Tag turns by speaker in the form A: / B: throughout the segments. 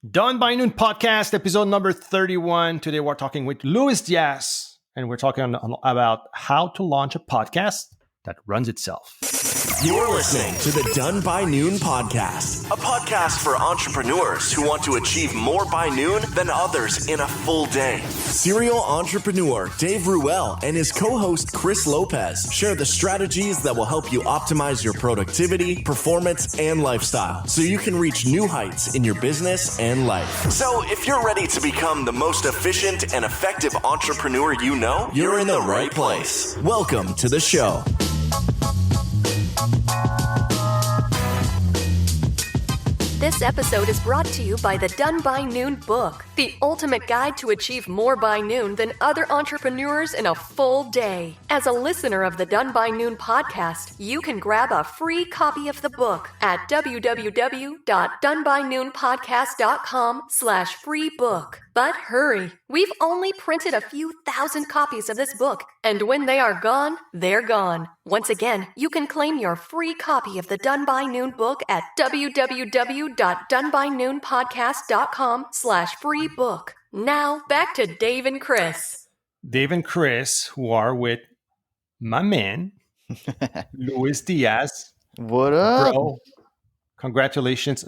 A: Done by Noon podcast, episode number 31. Today we're talking with Luis Diaz, and we're talking about how to launch a podcast that runs itself.
B: You're listening to the Done by Noon podcast, a podcast for entrepreneurs who want to achieve more by noon than others in a full day. Serial entrepreneur Dave Ruel and his co-host Chris Lopez share the strategies that will help you optimize your productivity, performance, and lifestyle so you can reach new heights in your business and life. So if you're ready to become the most efficient and effective entrepreneur you know, you're in the right place. Welcome to the show.
C: This episode is brought to you by the Done by Noon book, the ultimate guide to achieve more by noon than other entrepreneurs in a full day. As a listener of the Done by Noon podcast, you can grab a free copy of the book at www.donebynoonpodcast.com/free book. But hurry, we've only printed a few thousand copies of this book, and when they are gone, they're gone. Once again, you can claim your free copy of the Done by Noon book at www.donebynoonpodcast.com/free book. Now, back to Dave and Chris.
A: Dave and Chris, who are with my man, Luis Diaz.
D: What up?
A: Bro, congratulations.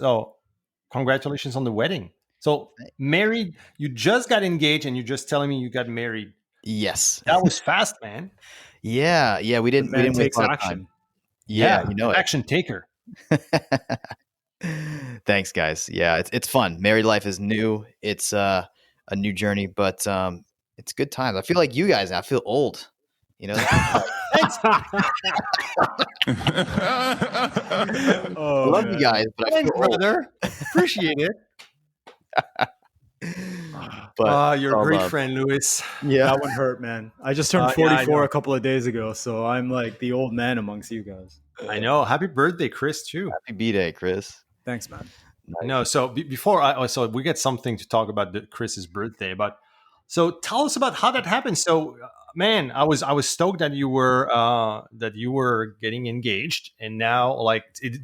A: Congratulations on the wedding. So married, you just got engaged and you're just telling me you got married.
D: Yes.
A: That was fast, man.
D: Yeah. We didn't waste a lot of time. Yeah, you know it.
A: Action taker.
D: Thanks, guys. Yeah, it's fun. Married life is new. It's a new journey, but it's good times. I feel like you guys. I feel old. You know.
A: Thanks.
D: I love you guys, but I feel
A: brother. Appreciate it.
D: But
A: you're a great friend, Luis.
E: Yeah, that one hurt, man. I just turned 44 a couple of days ago, so I'm like the old man amongst you guys.
A: I know. Happy birthday, Chris, too.
D: Happy B-Day, Chris.
E: Thanks, man.
A: I know. So so we get something to talk about Chris's birthday, but so tell us about how that happened. So, man, I was stoked that you were getting engaged, and now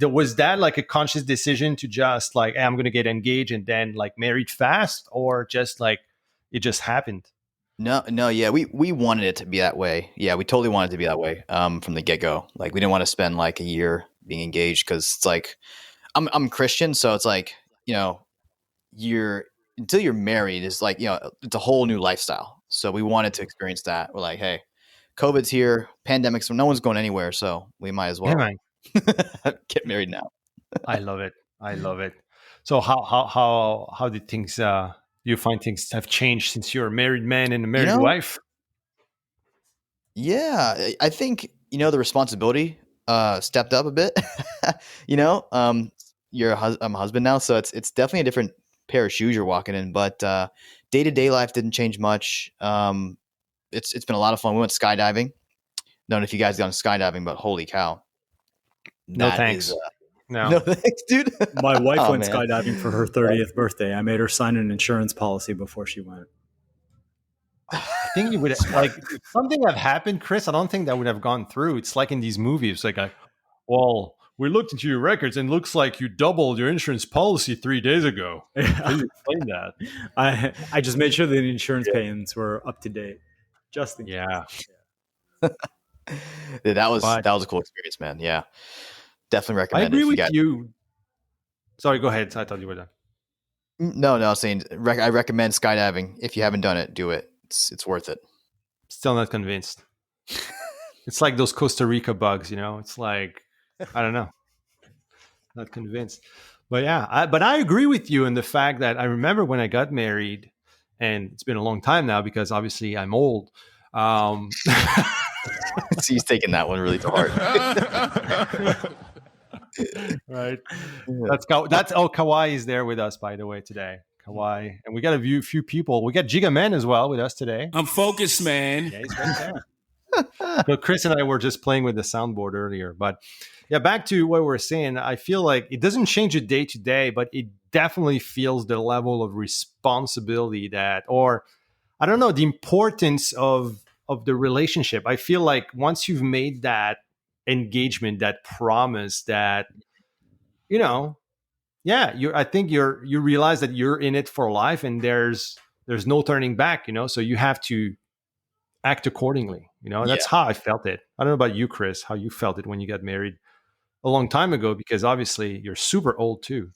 A: was that like a conscious decision to just like, hey, I'm going to get engaged and then like married fast, or just like it just happened?
D: No, yeah, we wanted it to be that way. Yeah, we totally wanted it to be that way from the get-go. Like, we didn't want to spend like a year being engaged because it's like I'm Christian, so it's like, you know, until you're married is like, you know, it's a whole new lifestyle. So we wanted to experience that. We're like, hey, COVID's here, pandemic, so no one's going anywhere, so we might as well get married now.
A: I love it. So how did things? Do you find things have changed since you're a married man and a married wife?
D: Yeah, I think, you know, the responsibility stepped up a bit. You know, I'm a husband now, so it's definitely a different pair of shoes you're walking in. But day-to-day life didn't change much. It's been a lot of fun. We went skydiving. Don't know if you guys gone skydiving, but holy cow!
A: No thanks.
D: No thanks, dude.
E: My wife went skydiving for her 30th birthday. I made her sign an insurance policy before she went.
A: I think you would like something have happened, Chris. I don't think that would have gone through. It's like in these movies, like, well, we looked into your records and it looks like you doubled your insurance policy 3 days ago. Can you explain that?
E: I just made sure that the insurance payments were up to date. Just in case.
A: Yeah.
D: That was a cool experience, man. Yeah, definitely recommend.
A: I agree
D: it
A: with you. Sorry, go ahead. I thought you were done.
D: No, I was saying I recommend skydiving. If you haven't done it, do it. It's worth it.
A: Still not convinced. It's like those Costa Rica bugs, you know. It's like, I don't know. Not convinced. But yeah, I agree with you in the fact that I remember when I got married, and it's been a long time now because obviously I'm old.
D: He's taking that one really to heart.
A: Right. That's Kawhi is there with us, by the way, today. Kawhi. And we got a few people. We got Giga Man as well with us today.
F: I'm focused, man.
A: Yeah, he's right there. So Chris and I were just playing with the soundboard earlier. But yeah, back to what we were saying, I feel like it doesn't change it day to day, but it definitely feels the level of responsibility that, or I don't know, the importance of the relationship. I feel like once you've made that engagement, that promise that, you know, yeah, I think you realize that you're in it for life, and there's no turning back, so you have to act accordingly. That's
D: Yeah.
A: how I felt it. I don't know about you, Chris, how you felt it when you got married a long time ago, because obviously you're super old too.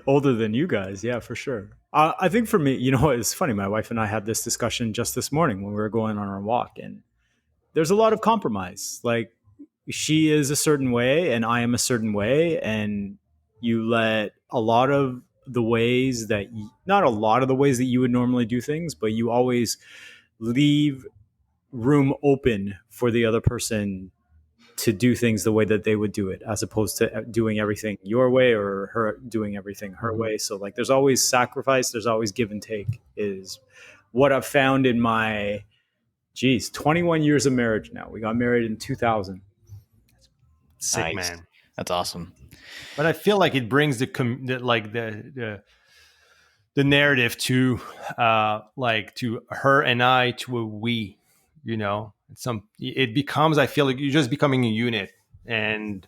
E: Older than you guys, yeah, for sure. I think for me, it's funny. My wife and I had this discussion just this morning when we were going on our walk, and there's a lot of compromise. Like, she is a certain way and I am a certain way, and you let a lot of the ways that not a lot of the ways that you would normally do things, but you always leave room open for the other person to do things the way that they would do it, as opposed to doing everything your way or her doing everything her way. So like, there's always sacrifice, there's always give and take, is what I've found in my 21 years of marriage now. We got married in 2000.
A: Sick,
D: Nice.
A: man.
D: That's awesome.
A: But I feel like it brings the narrative to like to her and I to a we. It becomes, I feel like you're just becoming a unit. And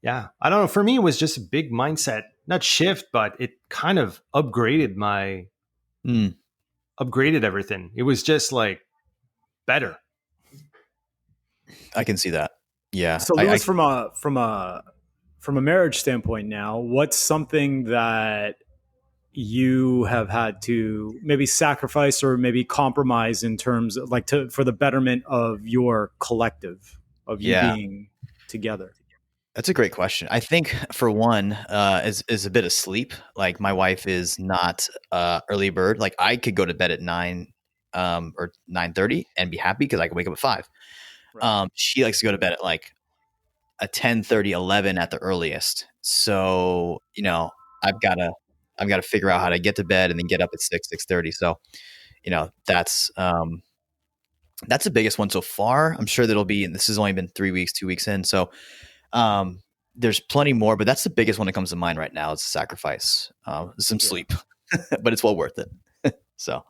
A: yeah, I don't know. For me, it was just a big mindset, not shift, but it kind of upgraded everything. It was just like better.
D: I can see that. Yeah.
E: So Louis, from a marriage standpoint now, what's something that you have had to maybe sacrifice or maybe compromise in terms of for the betterment of your collective, of you being together?
D: That's a great question. I think for one, is a bit of sleep. Like, my wife is not early bird. Like, I could go to bed at 9 or 9:30 and be happy because I can wake up at 5. Right. She likes to go to bed at like a 10:30, 11 at the earliest. So, I've got to figure out how to get to bed and then get up at 6:30. So, that's the biggest one so far. I'm sure this has only been 3 weeks, 2 weeks in. So, there's plenty more, but that's the biggest one that comes to mind right now. Is sacrifice, some sleep, but it's well worth it. So,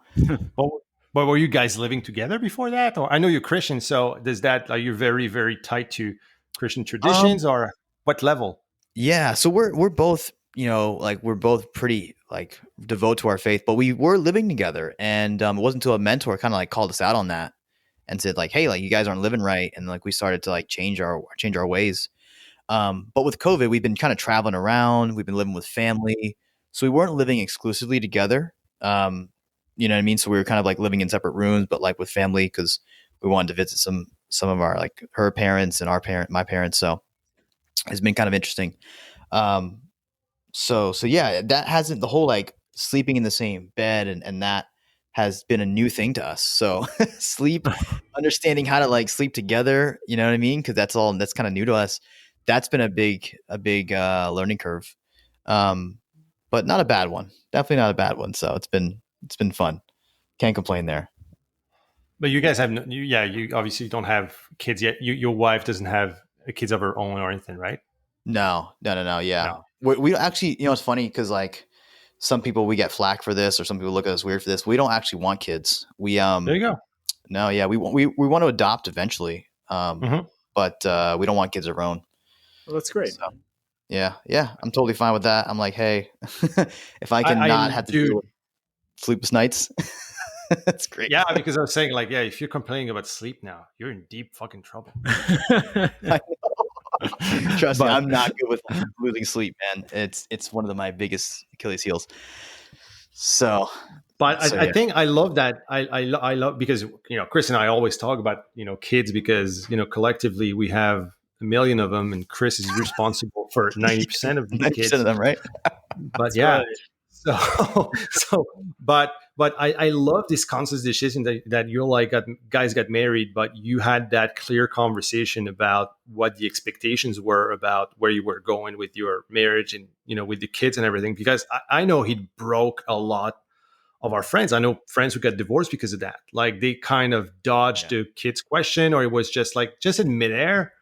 A: but were you guys living together before that? Or I know you're Christian, so are you very, very tight to Christian traditions, or what level?
D: Yeah, so we're both, we're both pretty devout to our faith, but we were living together, and it wasn't until a mentor kind of called us out on that and said hey, you guys aren't living right, and we started to change our ways. But with COVID, we've been kind of traveling around. We've been living with family, so we weren't living exclusively together. You know what I mean? So we were kind of living in separate rooms, but with family, because we wanted to visit some of our her parents and my parents. So it's been kind of interesting. So yeah, that hasn't, the whole sleeping in the same bed and that has been a new thing to us. So sleep, understanding how to sleep together, you know what I mean? Because that's kind of new to us. That's been a big learning curve, but not a bad one. Definitely not a bad one. So it's been fun. Can't complain there.
A: But you guys have you obviously don't have kids yet. Your wife doesn't have kids of her own or anything, right?
D: No. Yeah, no. We actually, it's funny because some people, we get flack for this, or some people look at us weird for this. We don't actually want kids. We
A: there you go.
D: No, yeah, we want to adopt eventually, but we don't want kids of our own.
E: Well, that's great.
D: So, yeah, I'm totally fine with that. I'm hey, if I can not have to deal with sleepless nights, that's great.
A: Yeah, because I was saying if you're complaining about sleep now, you're in deep fucking trouble.
D: Trust me, I'm not good with losing sleep, man. It's one of my biggest Achilles heels. So,
A: I think I love that. I love, because Chris and I always talk about kids, because collectively we have a million of them, and Chris is responsible for 90% of the kids.
D: 90% of them, right?
A: But yeah, right. But I love this conscious decision that you're guys got married, but you had that clear conversation about what the expectations were about where you were going with your marriage and with the kids and everything. Because I know he broke a lot of our friends. I know friends who got divorced because of that. They kind of dodged the kids question, or it was just in midair.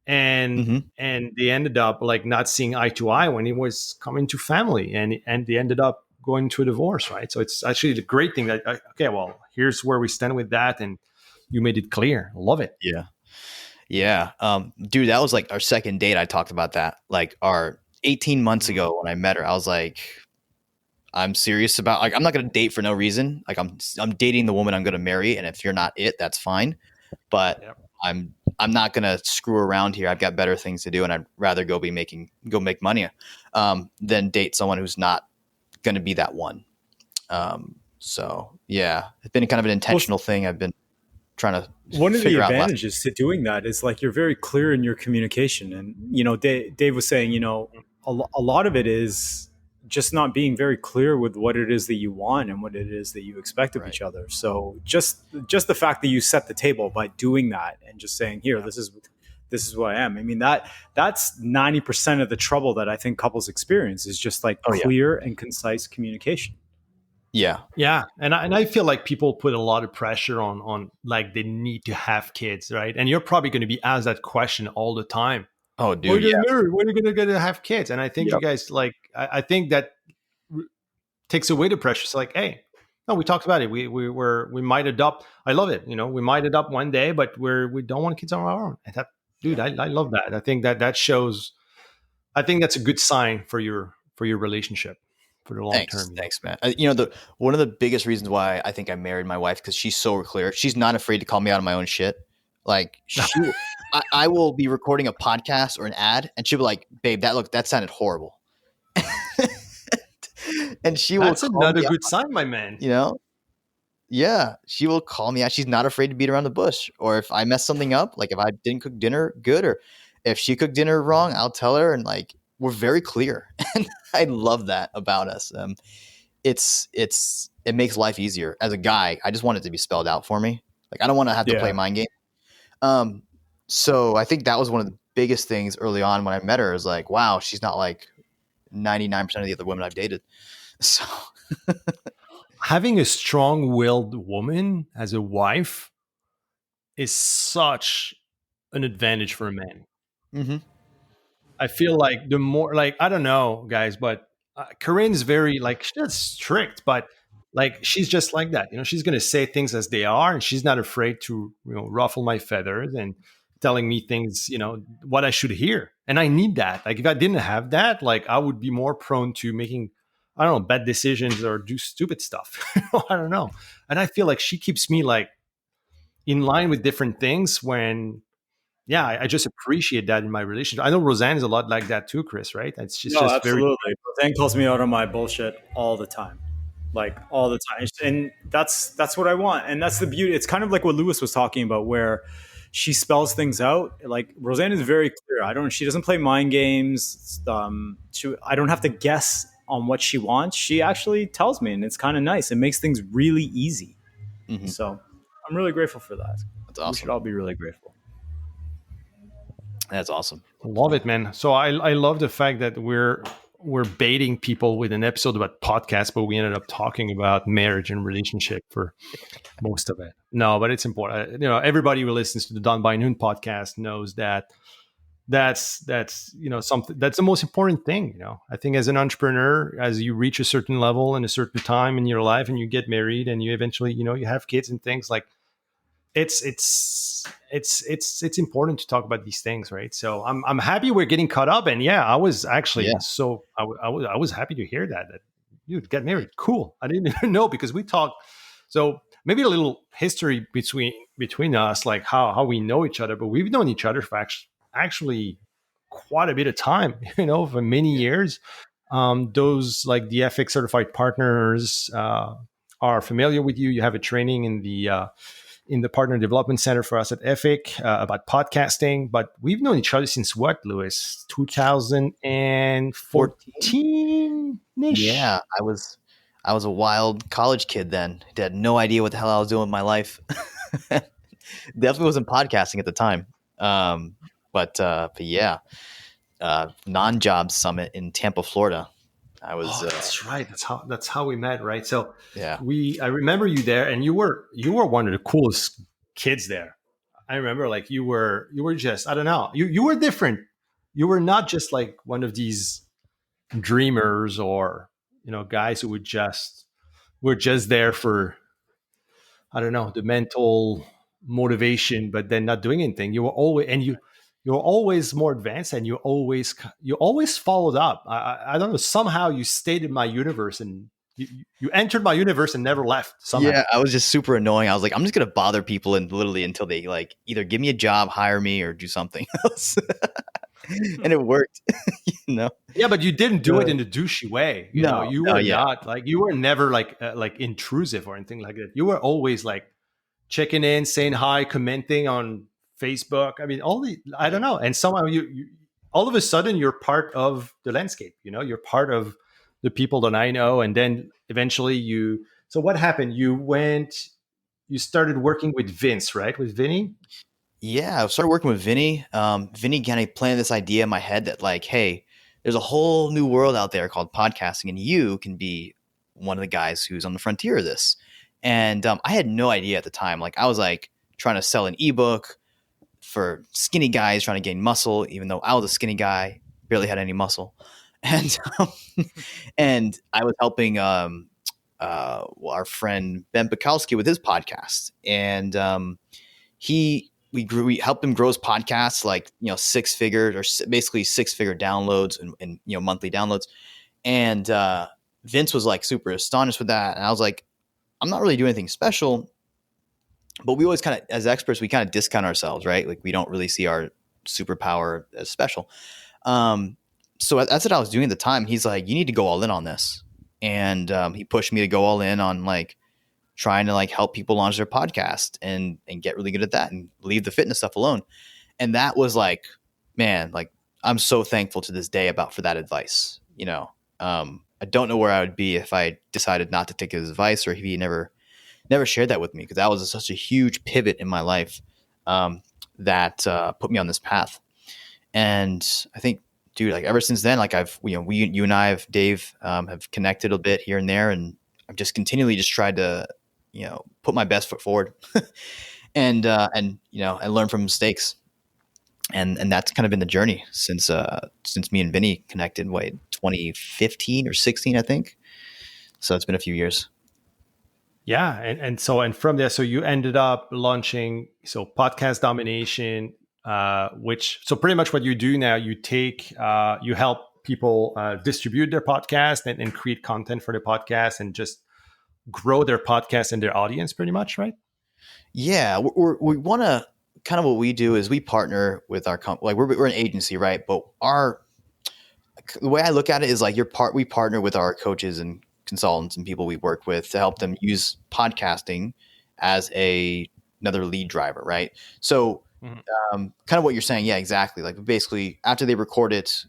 A: And they ended up not seeing eye to eye when it was coming to family, and they ended up going to a divorce, right? So it's actually the great thing that okay, well, here's where we stand with that, and you made it clear. Love it.
D: Yeah. Dude, that was our second date. I talked about that. 18 months ago when I met her, I was like, I'm serious about, like, I'm not going to date for no reason. Like, I'm dating the woman I'm going to marry. And if you're not it, that's fine. But
A: Yep.
D: I'm not going to screw around here. I've got better things to do. And I'd rather go make money, than date someone who's not going to be that one. So yeah, it's been kind of an intentional thing. I've been trying to
E: One of the
D: figure out last.
E: advantages to doing that is like you're very clear in your communication. And, Dave was saying, a lot of it is just not being very clear with what it is that you want and what it is that you expect of
D: Right.
E: each other. So just the fact that you set the table by doing that and just saying, here,
A: Yeah.
E: this is who I am. I mean, that's 90% of the trouble that I think couples experience is just like
D: Oh, yeah.
E: clear and concise communication.
D: Yeah.
A: Yeah, and I feel like people put a lot of pressure on like they need to have kids, right? And you're probably going to be asked that question all the time.
D: Oh,
A: When are
D: dude.
A: you
D: Yeah.
A: married? When are you going to have kids? And I think you
E: Yep.
A: guys like I think that r- takes away the pressure. It's like, hey, no, we talked about it. We might adopt. I love it. We might adopt one day, but we don't want kids on our own. And that, dude, I love that. I think that shows. I think that's a good sign for your relationship for the long term.
D: Thanks, man. One of the biggest reasons why I think I married my wife, because she's so clear. She's not afraid to call me out on my own shit. Like I will be recording a podcast or an ad, and she'll be like, "Babe, that sounded horrible," and she will
A: That's
D: call
A: another
D: me
A: good
D: out,
A: sign, my man.
D: Yeah, she will call me out. She's not afraid to beat around the bush. Or if I mess something up, like if I didn't cook dinner good, or if she cooked dinner wrong, I'll tell her. And like we're very clear, and I love that about us. It makes life easier. As a guy, I just want it to be spelled out for me. Like I don't want to have to play
E: Yeah.
D: mind game. So I think that was one of the biggest things early on when I met her. Is like, wow, she's not like 99% of the other women I've dated. So
A: Having a strong-willed woman as a wife is such an advantage for a man.
D: mm-hmm.
A: I feel like the more like I don't know, guys, but Corinne's very like she's not strict, but like she's just like that. She's gonna say things as they are, and she's not afraid to ruffle my feathers and telling me things what I should hear. And I need that. Like if I didn't have that, like I would be more prone to making I don't know bad decisions or do stupid stuff. I don't know. And I feel like she keeps me like in line with different things when yeah, I just appreciate that in my relationship. I know Roseanne is a lot like that too, Chris, right? It's just,
E: No,
A: just very,
E: absolutely. Roseanne calls me out on my bullshit all the time, like all the time, and that's what I want, and that's the beauty. It's kind of like what Lewis was talking about, where she spells things out. Like Roseanne is very clear. She doesn't play mind games. I don't have to guess on what she wants. She actually tells me, and it's kind of nice. It makes things really easy.
D: Mm-hmm.
E: So I'm really grateful for that.
D: That's
E: We should
D: awesome.
E: all be really grateful.
D: That's awesome.
A: love it, man. So I love the fact that we're baiting people with an episode about podcasts, but we ended up talking about marriage and relationship for most of it. No, but it's important. Everybody who listens to the Done by Noon podcast knows that that's something that's the most important thing. I think as an entrepreneur, as you reach a certain level and a certain time in your life, and you get married, and you eventually you have kids and things like it's important to talk about these things, right? So I'm happy we're getting caught up, and yeah, I was actually I was happy to hear that you'd get married. Cool. I didn't even know because we talked. So maybe a little history between us, like how we know each other, but we've known each other for actually quite a bit of time, for many years. Those like the FX certified partners are familiar with you. You have a training in the partner development center for us at EFIC about podcasting, but we've known each other since what, Lewis? 2014-ish?
D: Yeah, I was a wild college kid then. Had no idea what the hell I was doing with my life. Definitely wasn't podcasting at the time. But yeah, non-job summit in Tampa, Florida. I was.
A: That's right. That's how we met, right? So
D: Yeah.
A: I remember you there, and you were one of the coolest kids there. I remember like you were just I don't know you were different. You were not just like one of these dreamers or guys who were just there for I don't know the mental motivation, but then not doing anything. You were always and you're always more advanced, and you always followed up. I don't know, somehow you stayed in my universe, and you entered my universe and never left somehow.
D: Yeah, I was just super annoying. I was like, I'm just gonna bother people and literally until they like either give me a job, hire me, or do something else. And it worked, you know.
A: Yeah, but you didn't do it
E: The-
A: in a douchey way.
D: No,
A: You
D: no,
A: were
D: yeah,
A: not like, you were never like intrusive or anything like that. You were always like checking in, saying hi, commenting on Facebook. I mean, I don't know. And somehow you all of a sudden you're part of the landscape. You're part of the people that I know. And then eventually so what happened? You started working with Vince, right? With Vinny?
D: yeah. I started working with Vinny. Vinny kind of planted this idea in my head that like, hey, there's a whole new world out there called podcasting, and you can be one of the guys who's on the frontier of this. And I had no idea at the time. Like I was like trying to sell an ebook for skinny guys trying to gain muscle, even though I was a skinny guy, barely had any muscle. And and I was helping our friend Ben Bukowski with his podcast, and we helped him grow his podcast, like 6-figure or basically 6-figure downloads and monthly downloads. And Vince was like super astonished with that, and I was like, I'm not really doing anything special, but we always kind of, as experts, we kind of discount ourselves, right? Like we don't really see our superpower as special. So that's what I was doing at the time. He's like, you need to go all in on this. And he pushed me to go all in on like trying to like help people launch their podcast and get really good at that and leave the fitness stuff alone. And that was like, man, like I'm so thankful to this day for that advice. I don't know where I would be if I decided not to take his advice, or if he never shared that with me, because that was such a huge pivot in my life that put me on this path. And I think, dude, like ever since then, like you and I Dave have connected a bit here and there, and I've just continually just tried to, put my best foot forward and learn from mistakes. And that's kind of been the journey since me and Vinny connected, 2015 or 16, I think. So it's been a few years.
A: Yeah. And from there, so you ended up launching, so Podcast Domination, so pretty much what you do now, you help people distribute their podcast and create content for the podcast and just grow their podcast and their audience pretty much, right?
D: Yeah. We want to, kind of what we do is we partner with our company. Like we're an agency, right? But the way I look at it is like we partner with our coaches and consultants and people we work with to help them use podcasting as another lead driver, right? So kind of what you're saying, yeah, exactly. Like basically after they record it,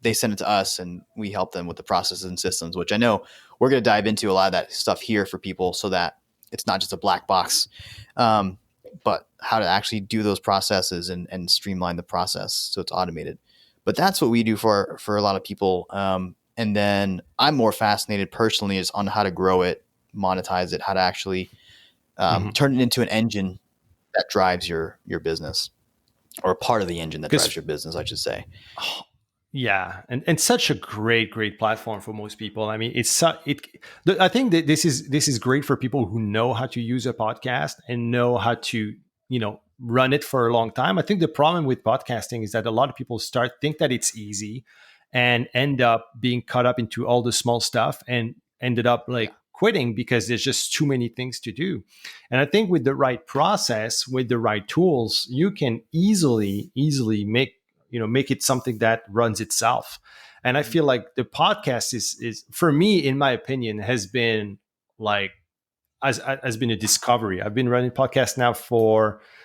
D: they send it to us and we help them with the processes and systems, which I know we're going to dive into a lot of that stuff here for people so that it's not just a black box, but how to actually do those processes and streamline the process so it's automated. But that's what we do for a lot of people. And then I'm more fascinated personally is on how to grow it, monetize it, how to actually turn it into an engine that drives your business, or a part of the engine that drives your business, I should say.
A: Yeah, and such a great platform for most people. I mean, I think that this is great for people who know how to use a podcast and know how to run it for a long time. I think the problem with podcasting is that a lot of people think that it's easy and end up being caught up into all the small stuff and ended up quitting because there's just too many things to do. And I think with the right process, with the right tools, you can easily make it something that runs itself. And I feel like the podcast is for me, in my opinion, has been has been a discovery. I've been running podcasts now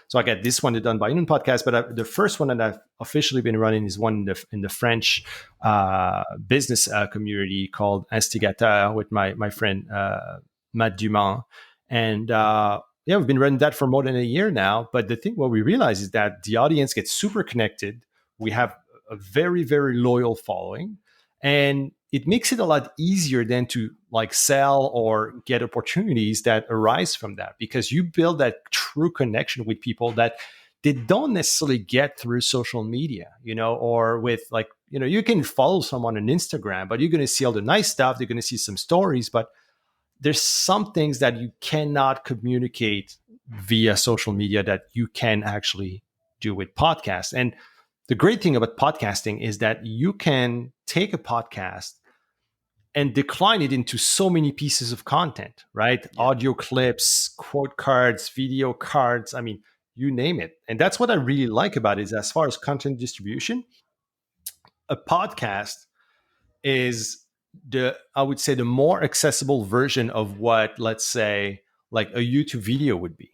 A: so I got this one, the Done by Noon podcast, but the first one that I've officially been running is one in the French business community called Instigateur with my friend Matt Dumont. And we've been running that for more than a year now. But what we realize is that the audience gets super connected. We have a very, very loyal following, and it makes it a lot easier than to sell or get opportunities that arise from that, because you build that true connection with people that they don't necessarily get through social media, or with you can follow someone on Instagram, but you're going to see all the nice stuff. They're going to see some stories, but there's some things that you cannot communicate via social media that you can actually do with podcasts. And the great thing about podcasting is that you can take a podcast and decline it into so many pieces of content, right?
D: Yeah.
A: Audio clips, quote cards, video cards. I mean, you name it. And that's what I really like about it is as far as content distribution, a podcast is I would say the more accessible version of what, let's say, like a YouTube video would be.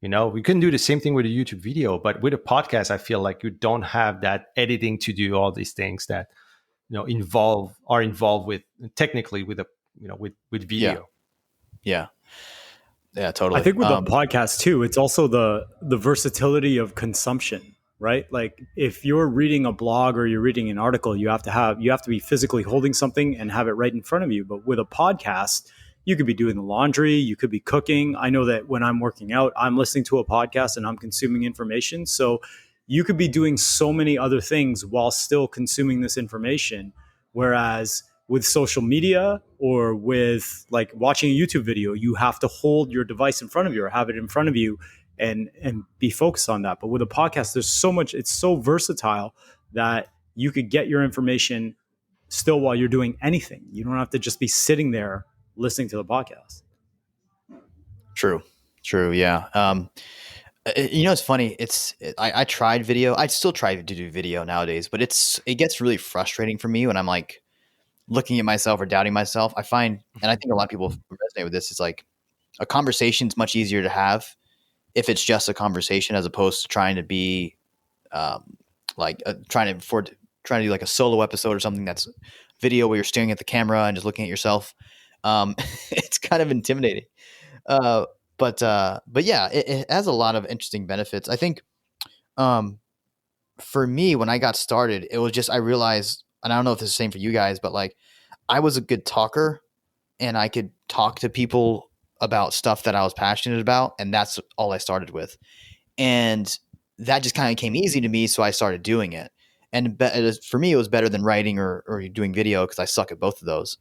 A: We can do the same thing with a YouTube video, but with a podcast, I feel like you don't have that editing to do all these things that are involved with technically with a with video.
D: Yeah. Totally.
E: I think with the podcast too, it's also the versatility of consumption, right? Like if you're reading a blog or you're reading an article, you have to be physically holding something and have it right in front of you. But with a podcast, you could be doing the laundry, you could be cooking. I know that when I'm working out, I'm listening to a podcast and I'm consuming information. So you could be doing so many other things while still consuming this information. Whereas with social media or with like watching a YouTube video, you have to hold your device in front of you or have it in front of you and be focused on that. But with a podcast, there's so much, it's so versatile that you could get your information still while you're doing anything. You don't have to just be sitting there listening to the podcast.
D: True. Yeah. It's funny. I tried video. I still try to do video nowadays, but it gets really frustrating for me when I'm like looking at myself or doubting myself. I find, and I think a lot of people resonate with this. It's like a conversation is much easier to have if it's just a conversation as opposed to trying to be trying to do like a solo episode or something that's video where you're staring at the camera and just looking at yourself. It's kind of intimidating. But yeah, it has a lot of interesting benefits. I think, for me, when I got started, it was just, I realized, and I don't know if it's the same for you guys, but like I was a good talker and I could talk to people about stuff that I was passionate about. And that's all I started with. And that just kind of came easy to me. So I started doing it. And for me, it was better than writing or doing video because I suck at both of those.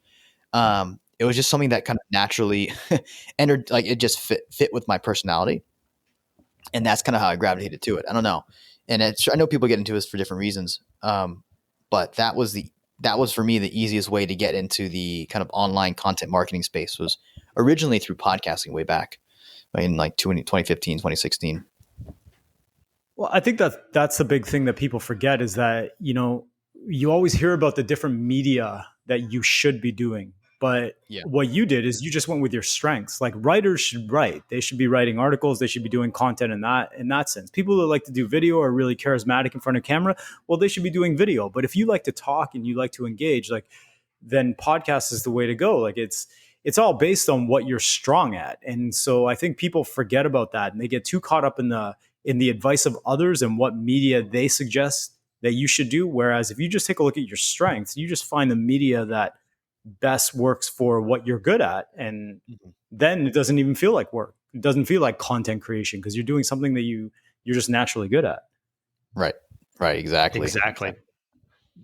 D: It was just something that kind of naturally entered, like it just fit with my personality. And that's kind of how I gravitated to it. I don't know. And I know people get into this for different reasons. But that was for me the easiest way to get into the kind of online content marketing space was originally through podcasting way back in like 2015, 2016.
E: Well, I think that's the big thing that people forget is that, you always hear about the different media that you should be doing. But what you did is you just went with your strengths. Like writers should write. They should be writing articles. They should be doing content in that sense. People that like to do video are really charismatic in front of camera. Well, they should be doing video. But if you like to talk and you like to engage, then podcast is the way to go. Like it's all based on what you're strong at. And so I think people forget about that and they get too caught up in the advice of others and what media they suggest that you should do. Whereas if you just take a look at your strengths, you just find the media that best works for what you're good at. And then it doesn't even feel like work. It doesn't feel like content creation because you're doing something that you're just naturally good at.
D: Right. Exactly.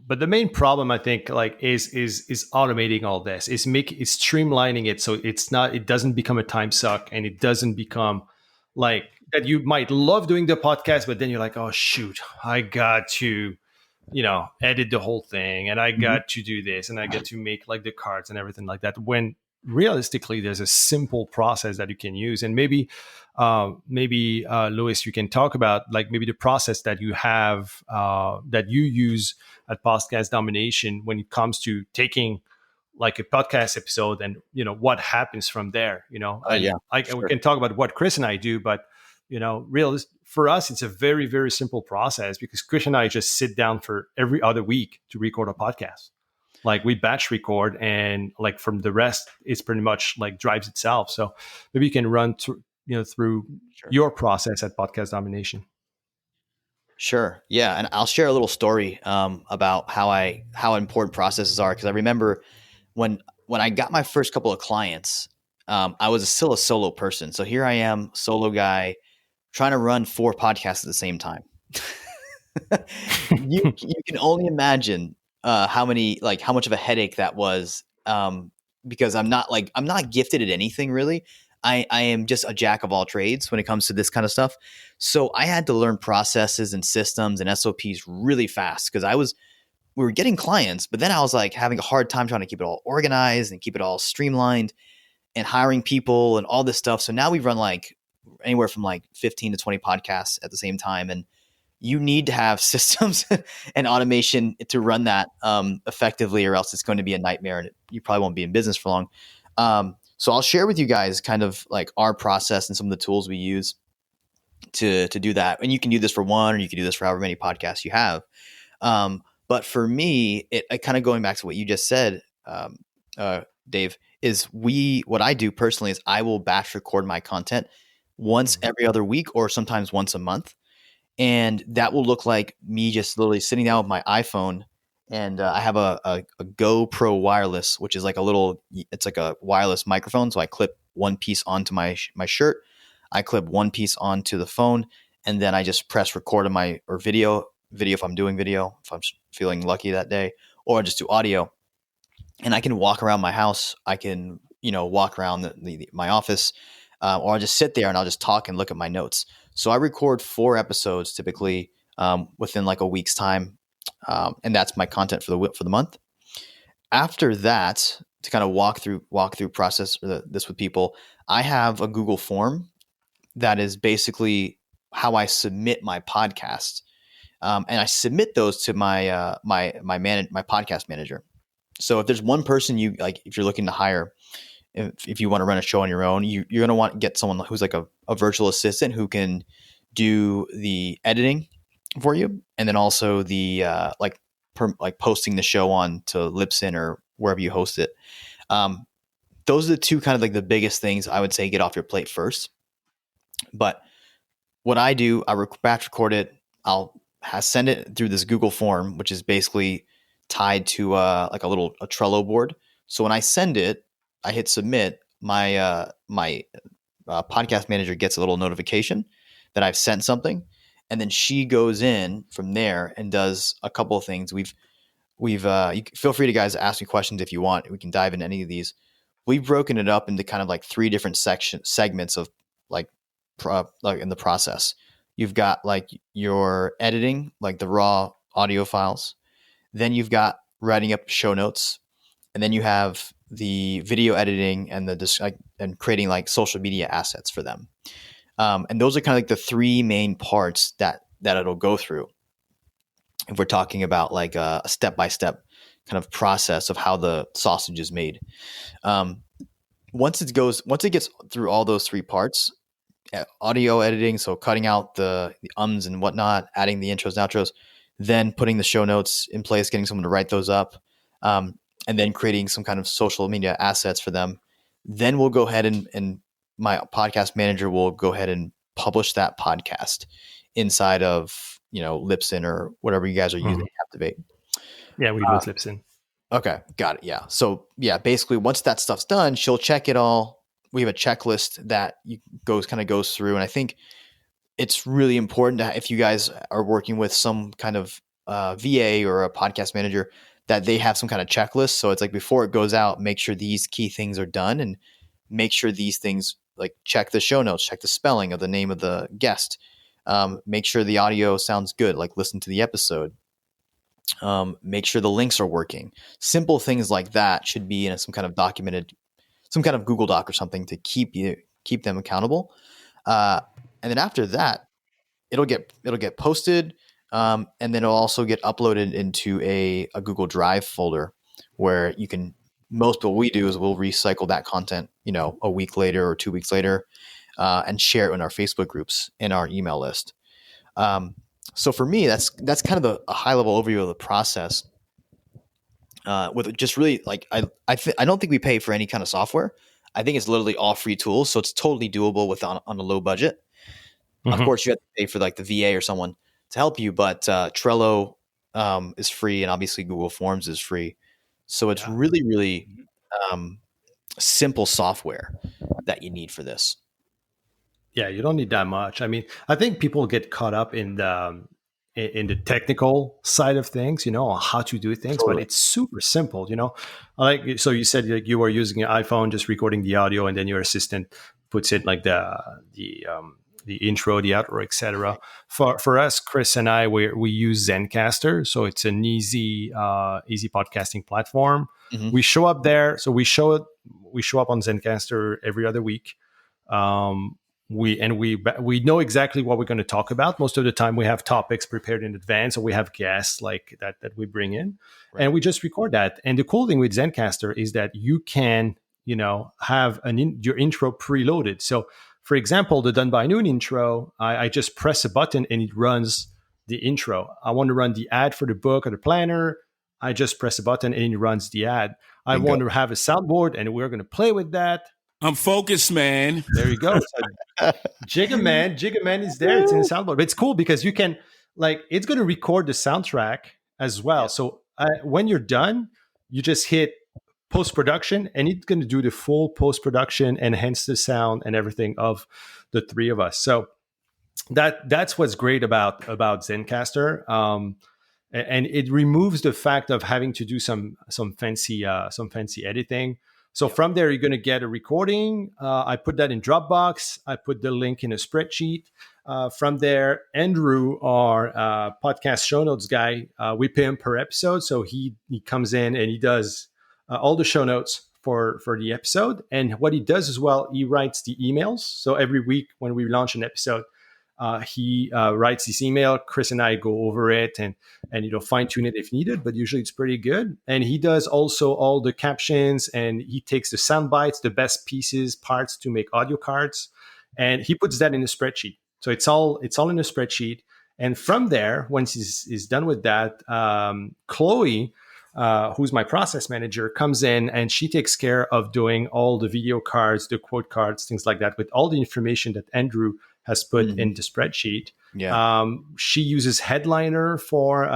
A: But the main problem I think is automating all this, is streamlining it. So it doesn't become a time suck and it doesn't become like that. You might love doing the podcast, but then you're like, oh shoot, I got to, edit the whole thing and I got to do this and I get to make like the cards and everything like that. When realistically, there's a simple process that you can use. And maybe Luis, you can talk about like maybe the process that you have, that you use at Podcast Domination when it comes to taking like a podcast episode and, what happens from there, We can talk about what Chris and I do, but for us, it's a very, very simple process because Chris and I just sit down for every other week to record a podcast. Like we batch record and like from the rest, it's pretty much like drives itself. So maybe you can run through your process at Podcast Domination.
D: Sure. Yeah. And I'll share a little story about how important processes are. Cause I remember when I got my first couple of clients, I was still a solo person. So here I am, solo guy, trying to run 4 podcasts at the same time. You can only imagine how much of a headache that was, because I'm not gifted at anything really. I am just a jack of all trades when it comes to this kind of stuff. So I had to learn processes and systems and SOPs really fast because we were getting clients, but then I was like having a hard time trying to keep it all organized and keep it all streamlined and hiring people and all this stuff. So now we run like anywhere from like 15 to 20 podcasts at the same time. And you need to have systems and automation to run that effectively, or else it's going to be a nightmare and you probably won't be in business for long. So I'll share with you guys kind of like our process and some of the tools we use to do that. And you can do this for one, or you can do this for however many podcasts you have. But for me, it kind of going back to what you just said, Dave, is what I do personally is I will batch record my content once every other week or sometimes once a month. And that will look like me just literally sitting down with my iPhone, and I have a GoPro wireless, which is like it's like a wireless microphone. So I clip one piece onto my shirt, I clip one piece onto the phone, and then I just press record on or video if I'm doing video, if I'm feeling lucky that day, or I just do audio. And I can walk around my house. I can, walk around my office, or I'll just sit there and I'll just talk and look at my notes. So I record 4 episodes typically within like a week's time, and that's my content for the month. After that, to kind of walk through process this with people, I have a Google form that is basically how I submit my podcast, and I submit those to my my podcast manager. So if there's one person if you're looking to hire, if you want to run a show on your own, you're going to want to get someone who's like a virtual assistant who can do the editing for you, and then also the posting the show on to Libsyn or wherever you host it. Those are the two kind of like the biggest things I would say get off your plate first. But what I do, I batch record it. I'll send it through this Google form, which is basically tied to a Trello board. So when I send it, I hit submit. My podcast manager gets a little notification that I've sent something, and then she goes in from there and does a couple of things. You feel free to guys ask me questions if you want. We can dive into any of these. We've broken it up into kind of like 3 different segments of like in the process. You've got like your editing, like the raw audio files. Then you've got writing up show notes, and then you have the video editing and and creating like social media assets for them. And those are kind of like the 3 main parts that it'll go through. If we're talking about like a step-by-step kind of process of how the sausage is made. Once it gets through all those 3 parts, audio editing, so cutting out the ums and whatnot, adding the intros and outros, then putting the show notes in place, getting someone to write those up, and then creating some kind of social media assets for them. Then we'll go ahead and my podcast manager will go ahead and publish that podcast inside of, Libsyn or whatever you guys are using to Captivate.
A: Yeah, we do with Libsyn.
D: Okay, got it. Yeah. So yeah, basically once that stuff's done, she'll check it all. We have a checklist that goes through. And I think it's really important that if you guys are working with some kind of VA or a podcast manager, that they have some kind of checklist. So it's like before it goes out, make sure these key things are done, and make sure these things, like check the show notes, check the spelling of the name of the guest, make sure the audio sounds good, like listen to the episode, make sure the links are working. Simple things like that should be in some kind of Google Doc or something to keep them accountable. And then after that, it'll get posted, and then it'll also get uploaded into a Google Drive folder where you can. Most what we do is we'll recycle that content, a week later or 2 weeks later, and share it in our Facebook groups and our email list. So for me, that's kind of a high level overview of the process. With just really like I don't think we pay for any kind of software. I think it's literally all free tools, so it's totally doable on a low budget. Mm-hmm. Of course, you have to pay for like the VA or someone to help you, but Trello is free, and obviously Google Forms is free. So it's really, really simple software that you need for this.
A: Yeah, you don't need that much. I mean, I think people get caught up in the technical side of things, on how to do things, totally. But it's super simple, Like, so you said like you were using your iPhone, just recording the audio, and then your assistant puts it like the intro, the outro, etc. For us, Chris and I, we use Zencaster, so it's an easy podcasting platform.
D: Mhm.
A: We show up there, so we show up on Zencaster every other week. Um, we know exactly what we're going to talk about. Most of the time, we have topics prepared in advance, or we have guests like that we bring in,
D: Right.
A: and we just record that. And the cool thing with Zencaster is that you can, have your intro preloaded. So, for example, the Done by Noon intro, I just press a button and it runs the intro. I want to run the ad for the book or the planner. I just press a button and it runs the ad. I
D: Bingo.
A: want to have a soundboard and we're going to play with that.
F: I'm focused, man.
A: There you go. So Jigga Man is there. It's in the soundboard. But it's cool because you can, it's going to record the soundtrack as well. So when you're done, you just hit post-production and it's going to do the full post-production, enhance the sound and everything of the three of us. So that's what's great about Zencaster. And it removes the fact of having to do some fancy editing. So from there, you're going to get a recording. I put that in Dropbox. I put the link in a spreadsheet. From there, Andrew, our podcast show notes guy, we pay him per episode. So he comes in and he does all the show notes for the episode. And what he does as well, he writes the emails. So every week when we launch an episode, he writes this email. Chris and I go over it and fine tune it if needed, but usually it's pretty good. And he does also all the captions and he takes the sound bites, the best parts to make audio cards, and he puts that in a spreadsheet. So it's all in a spreadsheet. And from there, once he's done with that, Chloe, who's my process manager, comes in and she takes care of doing all the video cards, the quote cards, things like that, with all the information that Andrew has put in the spreadsheet.
D: Yeah.
A: She uses Headliner for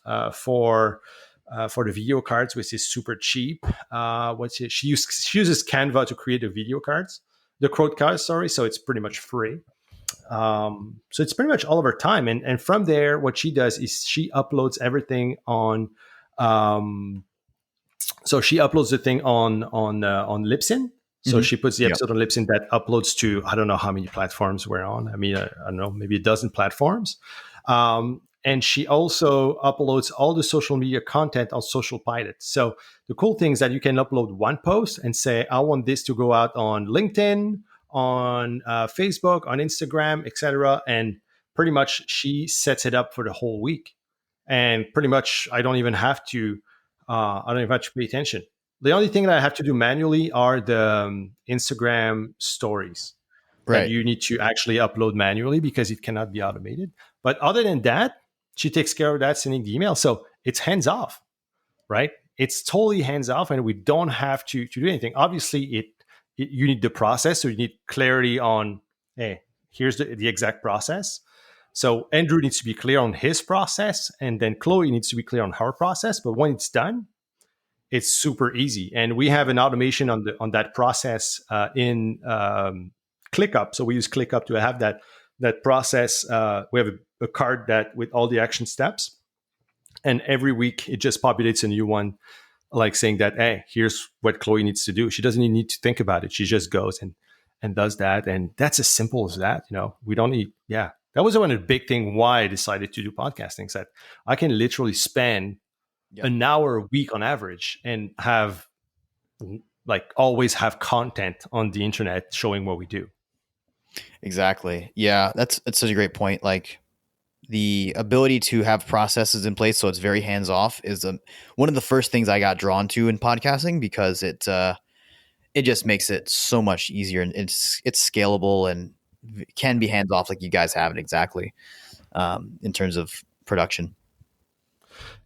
A: the video cards, which is super cheap. She uses Canva to create the video cards, the quote cards. Sorry, so it's pretty much free. So it's pretty much all of her time, and from there, what she does is she uploads everything on. So she uploads the thing on Libsyn. So she puts the episode on Libsyn that uploads to, I don't know how many platforms we're on. I mean, I don't know, maybe a dozen platforms. And she also uploads all the social media content on Social Pilot. So the cool thing is that you can upload one post and say, I want this to go out on LinkedIn, on Facebook, on Instagram, etc. And pretty much she sets it up for the whole week. And pretty much I don't even have to pay attention. The only thing that I have to do manually are the Instagram stories that you need to actually upload manually because it cannot be automated. But other than that, she takes care of that, sending the email. So it's hands off, right? It's totally hands off, and we don't have to do anything. Obviously, you need the process, so you need clarity on, hey, here's the exact process. So Andrew needs to be clear on his process, and then Chloe needs to be clear on her process. But when it's done, it's super easy, and we have an automation on that process in ClickUp. So we use ClickUp to have that process. We have a card that with all the action steps, and every week it just populates a new one, like saying that, hey, here's what Chloe needs to do. She doesn't even need to think about it. She just goes and does that, and that's as simple as that. We don't need. Yeah, that was one of the big thing why I decided to do podcasting. Is that I can literally spend an hour a week on average and have always have content on the internet showing what we do.
D: Exactly. Yeah, that's such a great point. Like the ability to have processes in place so it's very hands off is one of the first things I got drawn to in podcasting, because it just makes it so much easier, and it's scalable and can be hands off like you guys have it exactly in terms of production.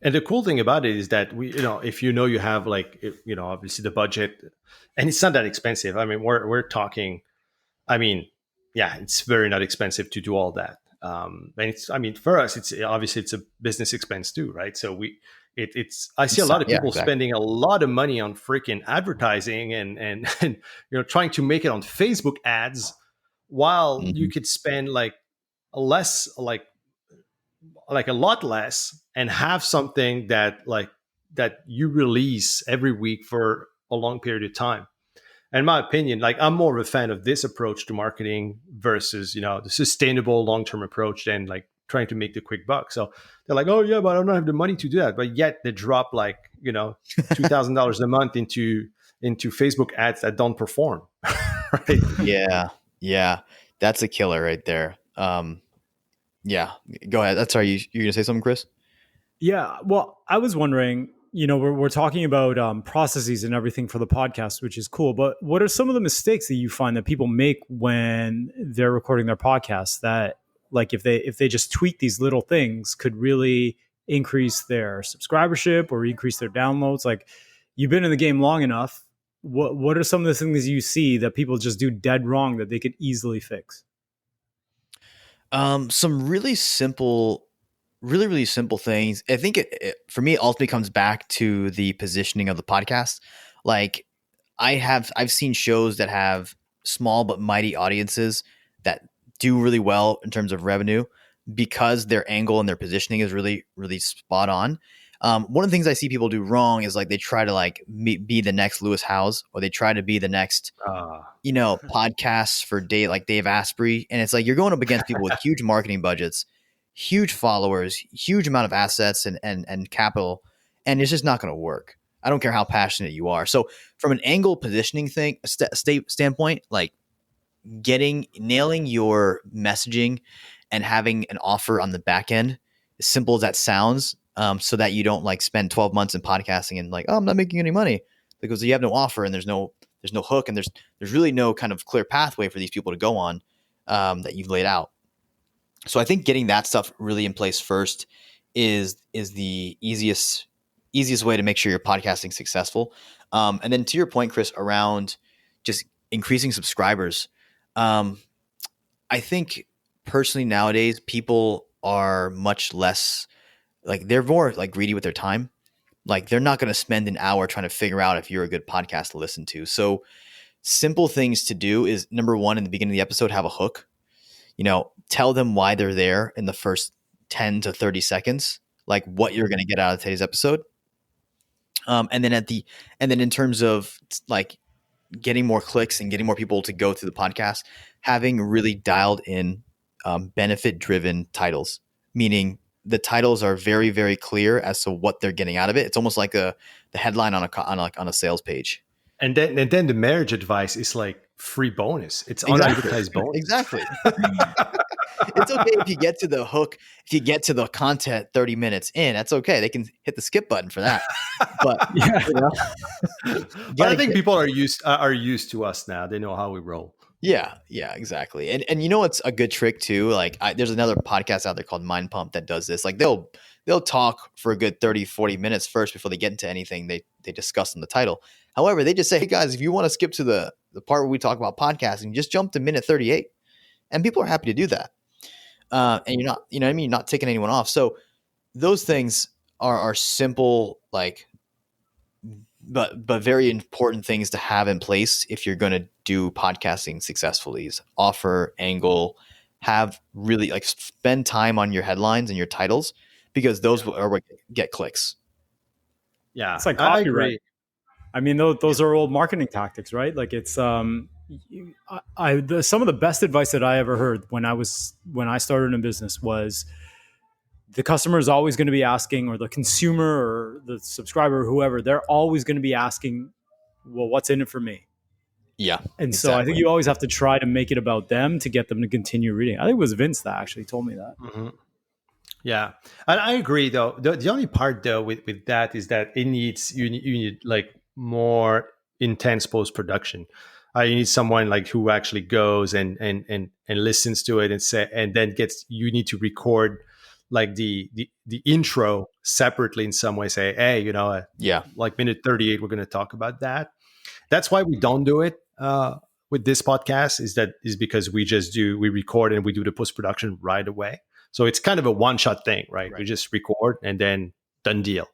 A: And the cool thing about it is that if you have obviously the budget, and it's not that expensive. I mean, we're talking, it's very not expensive to do all that. And for us, it's a business expense too, right? So I see a lot of people spending a lot of money on freaking advertising and trying to make it on Facebook ads, while you could spend a lot less and have something that you release every week for a long period of time. in my opinion, like I'm more of a fan of this approach to marketing versus, the sustainable long-term approach than like trying to make the quick buck. So they're like, oh yeah, but I don't have the money to do that. But yet they drop like, $2,000 a month into Facebook ads that don't perform. Right.
D: Yeah. Yeah. That's a killer right there. Yeah. Go ahead. That's sorry. You're going to say something, Chris?
E: Yeah. Well, I was wondering, we're talking about processes and everything for the podcast, which is cool. But what are some of the mistakes that you find that people make when they're recording their podcasts that, like, if they just tweak these little things, could really increase their subscribership or increase their downloads? Like, you've been in the game long enough. What are some of the things you see that people just do dead wrong that they could easily fix?
D: Some really simple things. I think for me, it ultimately comes back to the positioning of the podcast. Like I've seen shows that have small but mighty audiences that do really well in terms of revenue because their angle and their positioning is really, really spot on. One of the things I see people do wrong is like they try to like be the next Lewis Howes, or they try to be the next, podcasts for like Dave Asprey. And it's like, you're going up against people with huge marketing budgets, huge followers, huge amount of assets and capital. And it's just not going to work. I don't care how passionate you are. So from an angle positioning standpoint, like nailing your messaging and having an offer on the back end, as simple as that sounds, so that you don't like spend 12 months in podcasting and like, oh, I'm not making any money because you have no offer and there's no hook and there's really no kind of clear pathway for these people to go on that you've laid out. So I think getting that stuff really in place first is the easiest way to make sure you're podcasting successful. And then to your point, Chris, around just increasing subscribers, I think personally nowadays people are much less like, they're more like greedy with their time. Like they're not going to spend an hour trying to figure out if you're a good podcast to listen to. So simple things to do is, number one, in the beginning of the episode, have a hook. Tell them why they're there in the first 10 to 30 seconds, like what you're going to get out of today's episode. And then in terms of like getting more clicks and getting more people to go through the podcast, having really dialed in benefit driven titles, meaning the titles are very, very clear as to what they're getting out of it. It's almost like the headline on a sales page. And
A: then the marriage advice is like free bonus. It's
D: exactly.
A: unadvertised bonus.
D: Exactly. It's okay if you get to the hook, if you get to the content 30 minutes in, that's okay. They can hit the skip button for that. But
A: but I think people are used to us now. They know how we roll.
D: Yeah, exactly. And what's a good trick too? Like there's another podcast out there called Mind Pump that does this. Like they'll talk for a good 30, 40 minutes first before they get into anything they discuss in the title. However, they just say, hey guys, if you want to skip to the part where we talk about podcasting, just jump to minute 38. And people are happy to do that. And you're not, you're not taking anyone off. So those things are simple, like, but very important things to have in place if you're going to do podcasting successfully. Is offer, angle, have really like spend time on your headlines and your titles, because those are what get clicks.
A: Yeah,
E: it's like copyright. I mean, those are old marketing tactics, right? Like it's some of the best advice that I ever heard when I started in business was, the customer is always going to be asking, or the consumer or the subscriber, or whoever, they're always going to be asking, well, what's in it for me?
D: Yeah.
E: And exactly. So I think you always have to try to make it about them to get them to continue reading. I think it was Vince that actually told me that.
A: Mm-hmm. Yeah. And I agree though. The only part though with that is that you need like more intense post-production. You need someone like who actually goes and listens to it and then you need to record like the intro separately in some way, say, hey, like minute 38, we're going to talk about that. That's why we don't do it with this podcast is because we record and we do the post-production right away. So it's kind of a one-shot thing, right? We just record and then done deal.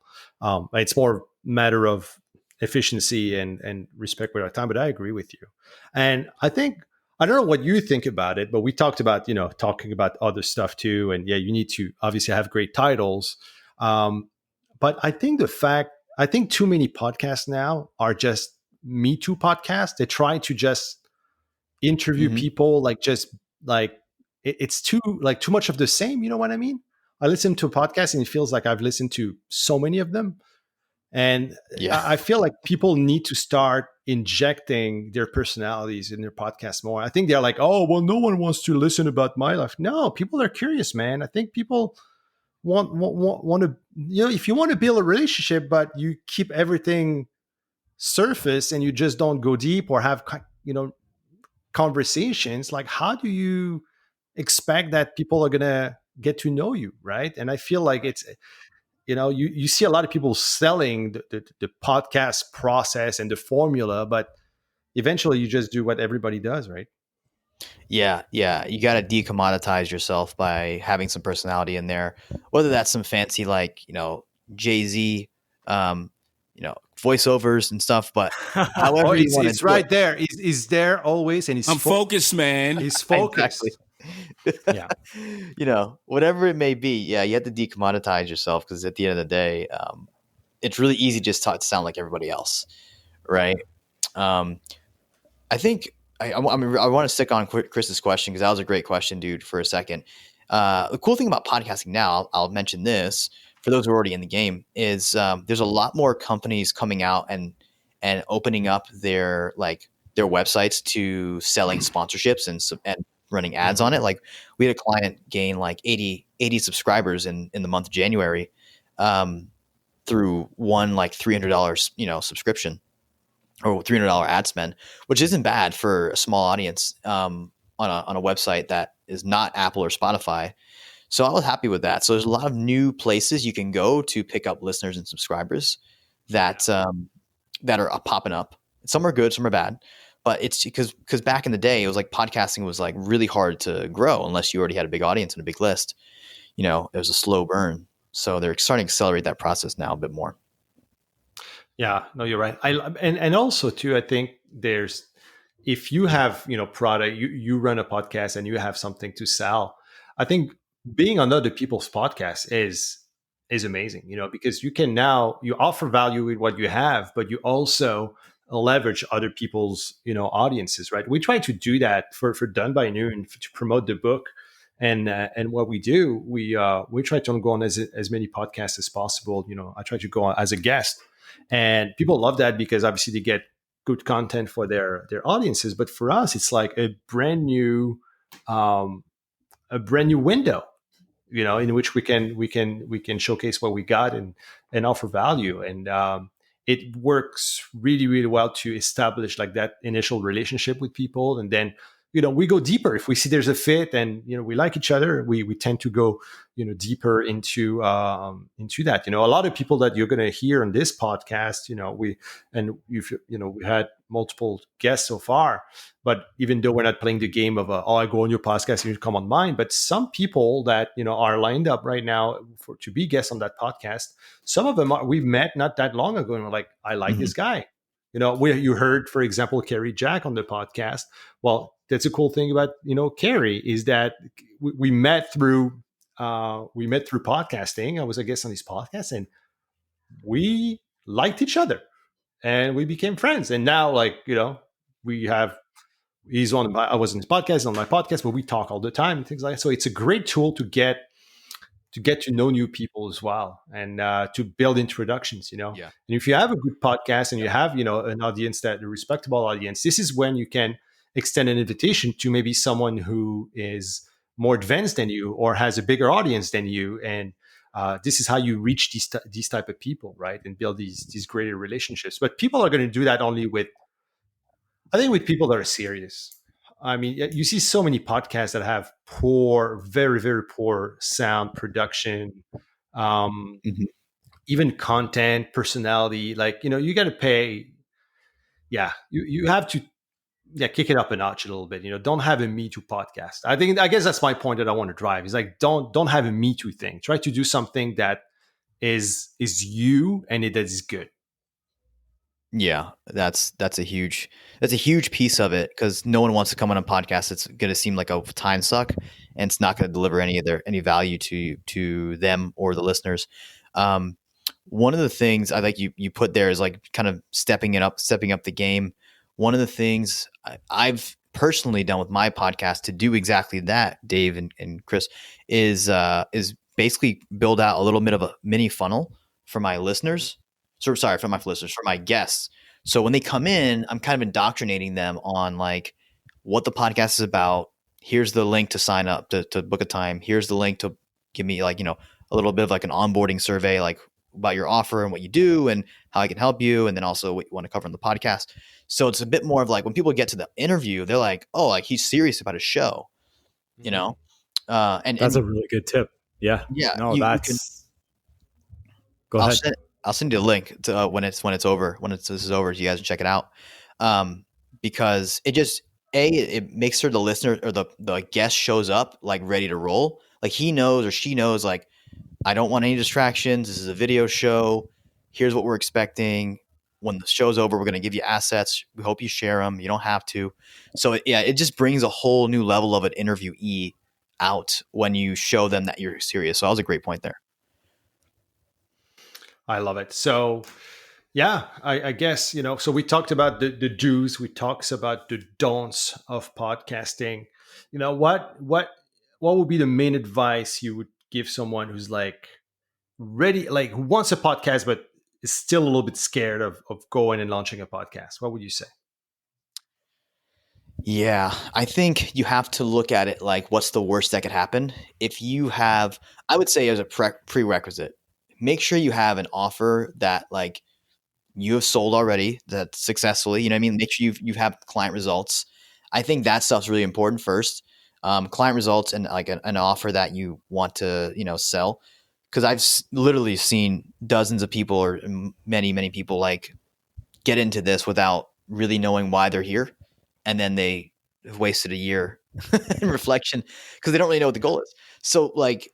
A: It's more matter of efficiency and respect for our time, but I agree with you. And I don't know what you think about it, but we talked about, talking about other stuff too. And yeah, you need to obviously have great titles. But I think too many podcasts now are just Me Too podcasts. They try to just interview
D: Mhm.
A: people, like just like it's too much of the same. You know what I mean? I listen to a podcast and it feels like I've listened to so many of them. And
D: Yeah.
A: I feel like people need to start injecting their personalities in their podcast more. I think they're like, oh, well, no one wants to listen about my life. No, people are curious, man. I think people want to, if you want to build a relationship, but you keep everything surface and you just don't go deep or have, conversations, like how do you expect that people are going to get to know you, right? And I feel like it's, you see a lot of people selling the podcast process and the formula, but eventually you just do what everybody does, right?
D: Yeah, yeah. You got to decommoditize yourself by having some personality in there, whether that's some fancy like Jay-Z, um, voiceovers and stuff. But
A: Oh,
D: however you want to
A: it's
D: do it,
A: right there. He's there always, and
F: I'm focused, man.
A: he's
D: exactly.
A: focused. Yeah.
D: Whatever it may be. Yeah, you have to decommoditize yourself because at the end of the day, it's really easy just to sound like everybody else, right? Um, I think I want to stick on Chris's question because that was a great question, dude, for a second. The cool thing about podcasting now, I'll mention this for those who are already in the game, is there's a lot more companies coming out and opening up their websites to selling sponsorships and running ads on it. Like we had a client gain like 80 subscribers in the month of January through one like $300 subscription or $300 ad spend, which isn't bad for a small audience on a website that is not Apple or Spotify. So I was happy with that. So there's a lot of new places you can go to pick up listeners and subscribers that that are popping up. Some are good, some are bad, but it's because back in the day, it was like podcasting was like really hard to grow unless you already had a big audience and a big list. It was a slow burn. So they're starting to accelerate that process now a bit more.
A: Yeah, no, you're right. And also too, I think there's, if you have product, you run a podcast and you have something to sell. I think being on other people's podcasts is amazing. Because you offer value with what you have, but you also leverage other people's audiences, right? We try to do that for Done by Noon to promote the book. And what we do, we try to go on as many podcasts as possible. I try to go on as a guest, and people love that because obviously they get good content for their audiences. But for us, it's like a brand new window, in which we can showcase what we got and offer value. And it works really, really well to establish like that initial relationship with people, and then we go deeper if we see there's a fit and we like each other. We tend to go deeper into that. A lot of people that you're going to hear on this podcast, we had multiple guests so far, but even though we're not playing the game of I go on your podcast and you come on mine, but some people that are lined up right now to be guests on that podcast, some of them we met not that long ago and we're like, I like this guy. You heard, for example, Carrie Jack on the podcast. Well, that's a cool thing about Carrie is that we met through podcasting. I was a guest on his podcast, and we liked each other, and we became friends. And now, we have I was on his podcast, on my podcast, but we talk all the time and things like that. So it's a great tool to get to know new people as well, and to build introductions.
D: Yeah.
A: And if you have a good podcast and you have an audience, that a respectable audience, this is when you can extend an invitation to maybe someone who is more advanced than you or has a bigger audience than you, and this is how you reach these type of people, right? And build these greater relationships. But people are going to do that only with people that are serious. I mean, you see so many podcasts that have poor, very, very poor sound production,
D: Mhm.
A: even content, personality. Like, you got to pay. Yeah, you have to kick it up a notch a little bit. Don't have a Me Too podcast. I guess that's my point that I want to drive. Is like don't have a Me Too thing. Try to do something that is you and that is good.
D: Yeah, that's a huge piece of it because no one wants to come on a podcast. It's going to seem like a time suck, and it's not going to deliver any value to them or the listeners. one of the things I like you put there is like kind of stepping up the game. One of the things I've personally done with my podcast to do exactly that, Dave and Chris, is basically build out a little bit of a mini funnel for my listeners. So sorry, for my listeners, for my guests. So when they come in, I'm kind of indoctrinating them on like what the podcast is about. Here's the link to sign up to book a time. Here's the link to give me like, a little bit of like an onboarding survey, like about your offer and what you do and how I can help you. And then also what you want to cover in the podcast. So it's a bit more of like when people get to the interview, they're like, oh, like he's serious about his show, you know? And
E: That's a really good tip. Yeah.
D: Yeah.
E: No,
D: you
E: that's
D: can,
E: go ahead.
D: I'll send you a link to when it's over, this is over, so you guys can check it out. Because it just, it makes sure the listener or the guest shows up like ready to roll. Like he knows or she knows like, I don't want any distractions. This is a video show. Here's what we're expecting. When the show's over, we're going to give you assets. We hope you share them. You don't have to. So it just brings a whole new level of an interviewee out when you show them that you're serious. So that was a great point there.
A: I love it. So yeah, I guess, so we talked about the do's, we talked about the don'ts of podcasting. What would be the main advice you would give someone who's like ready, like who wants a podcast, but is still a little bit scared of going and launching a podcast? What would you say?
D: Yeah, I think you have to look at it like what's the worst that could happen. If you have, I would say as a prerequisite, make sure you have an offer that like you have sold already that successfully, you know what I mean? Make sure you have client results. I think that stuff's really important first. Client results and like an offer that you want to, sell. Cause I've literally seen dozens of people or many, many people like get into this without really knowing why they're here. And then they have wasted a year in reflection because they don't really know what the goal is. So like,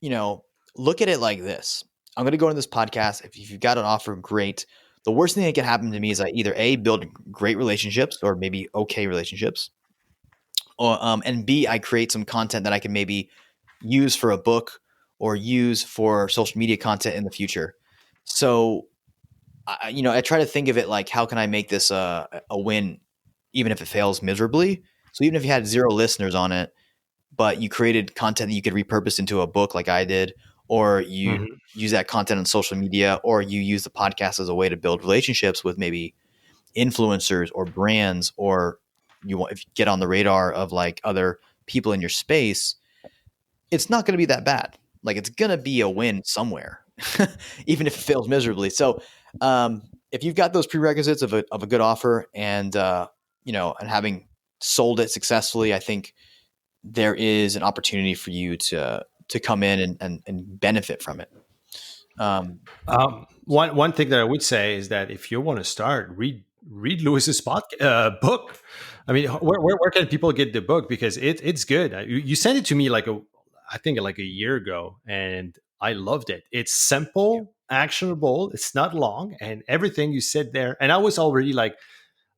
D: look at it like this. I'm going to go into this podcast. If you've got an offer, great. The worst thing that can happen to me is I either A, build great relationships or maybe okay relationships. Or, and B, I create some content that I can maybe use for a book or use for social media content in the future. So, I try to think of it like, how can I make this a win, even if it fails miserably? So even if you had 0 listeners on it, but you created content that you could repurpose into a book like I did, or you use that content on social media, or you use the podcast as a way to build relationships with maybe influencers or brands, or if you get on the radar of like other people in your space, it's not going to be that bad. Like it's going to be a win somewhere, even if it fails miserably. So if you've got those prerequisites of a good offer and, and having sold it successfully, I think there is an opportunity for you to come in and benefit from it.
A: One thing that I would say is that if you want to start, read Lewis's book. I mean, where can people get the book? Because it's good. You sent it to me I think like a year ago, and I loved it. It's simple, actionable. It's not long, and everything you said there. And I was already like,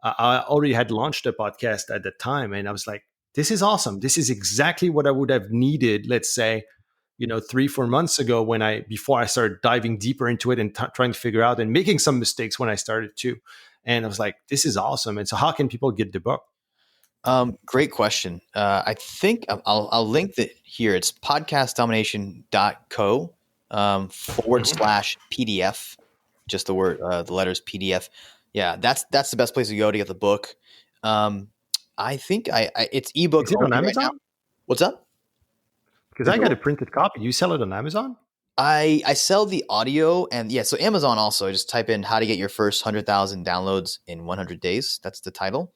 A: I already had launched a podcast at the time, and I was like, this is awesome. This is exactly what I would have needed, let's say, 3-4 months ago before I started diving deeper into it and trying to figure out and making some mistakes when I started too. And I was like, this is awesome. And so how can people get the book?
D: Great question. I think I'll link that here. It's podcastdomination.co /PDF, just the word, the letters PDF. Yeah, that's the best place to go to get the book. I think it's ebook.
A: Is it on Amazon?
D: Right now. What's up?
A: Because I got a printed copy. You sell it on Amazon?
D: I sell the audio, and yeah, so Amazon also. Just type in how to get your first 100,000 downloads in 100 days. That's the title.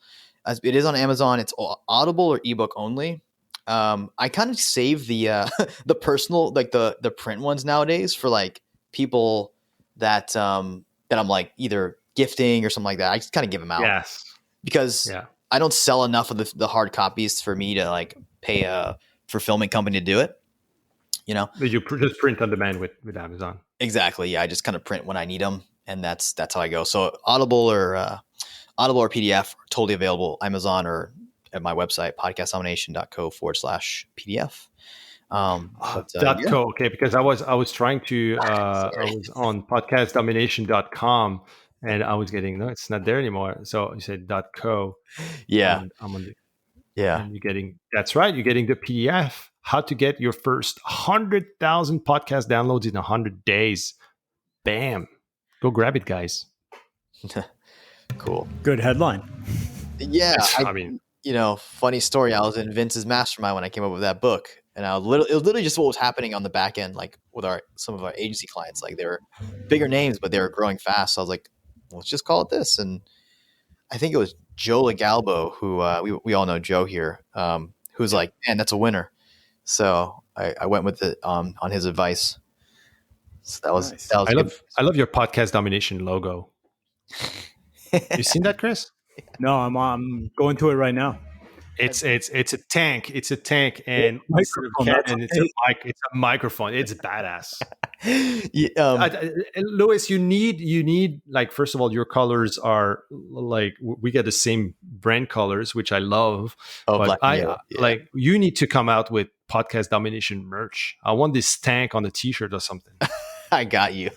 D: It is on Amazon. It's Audible or ebook only. I kind of save the the personal, like the print ones nowadays for like people that I'm like either gifting or something like that. I just kind of give them out.
A: Yes.
D: Because I don't sell enough of the hard copies for me to like pay a fulfillment company to do it. You
A: just print on demand with Amazon.
D: Exactly. Yeah, I just kind of print when I need them, and that's how I go. So Audible or PDF are totally available Amazon or at my website podcastdomination.co /PDF.
A: Dot
D: Yeah.
A: co. Okay, because I was trying to I was on podcastdomination.com and I was getting no, it's not there anymore. So you said dot co.
D: Yeah.
A: I'm on the
D: Yeah.
A: and you're getting that's right. You're getting the PDF. How to get your first 100,000 podcast downloads in 100 days. Bam! Go grab it, guys.
D: Cool.
E: Good headline.
D: Yeah.
A: I mean,
D: Funny story. I was in Vince's mastermind when I came up with that book, and it was literally just what was happening on the back end, like with some of our agency clients. Like they were bigger names, but they were growing fast. So I was like, well, let's just call it this. And I think it was Joe Legalbo, who we all know Joe here, who's like, man, that's a winner. So I went with it on his advice. So that was
E: Nice.
D: that was
A: I love your podcast domination logo. You seen that, Chris?
E: No, I'm going to it right now.
A: It's a tank. It's a tank, and instead of
E: Microphone, that's
A: cannon, it's a mic. It's a microphone. It's badass. Louis, you need like first of all, your colors are like we get the same brand colors, which I love.
D: Oh,
A: but
D: black and yellow, yeah.
A: like you need to come out with podcast domination merch. I want this tank on the T-shirt or something.
D: I got you.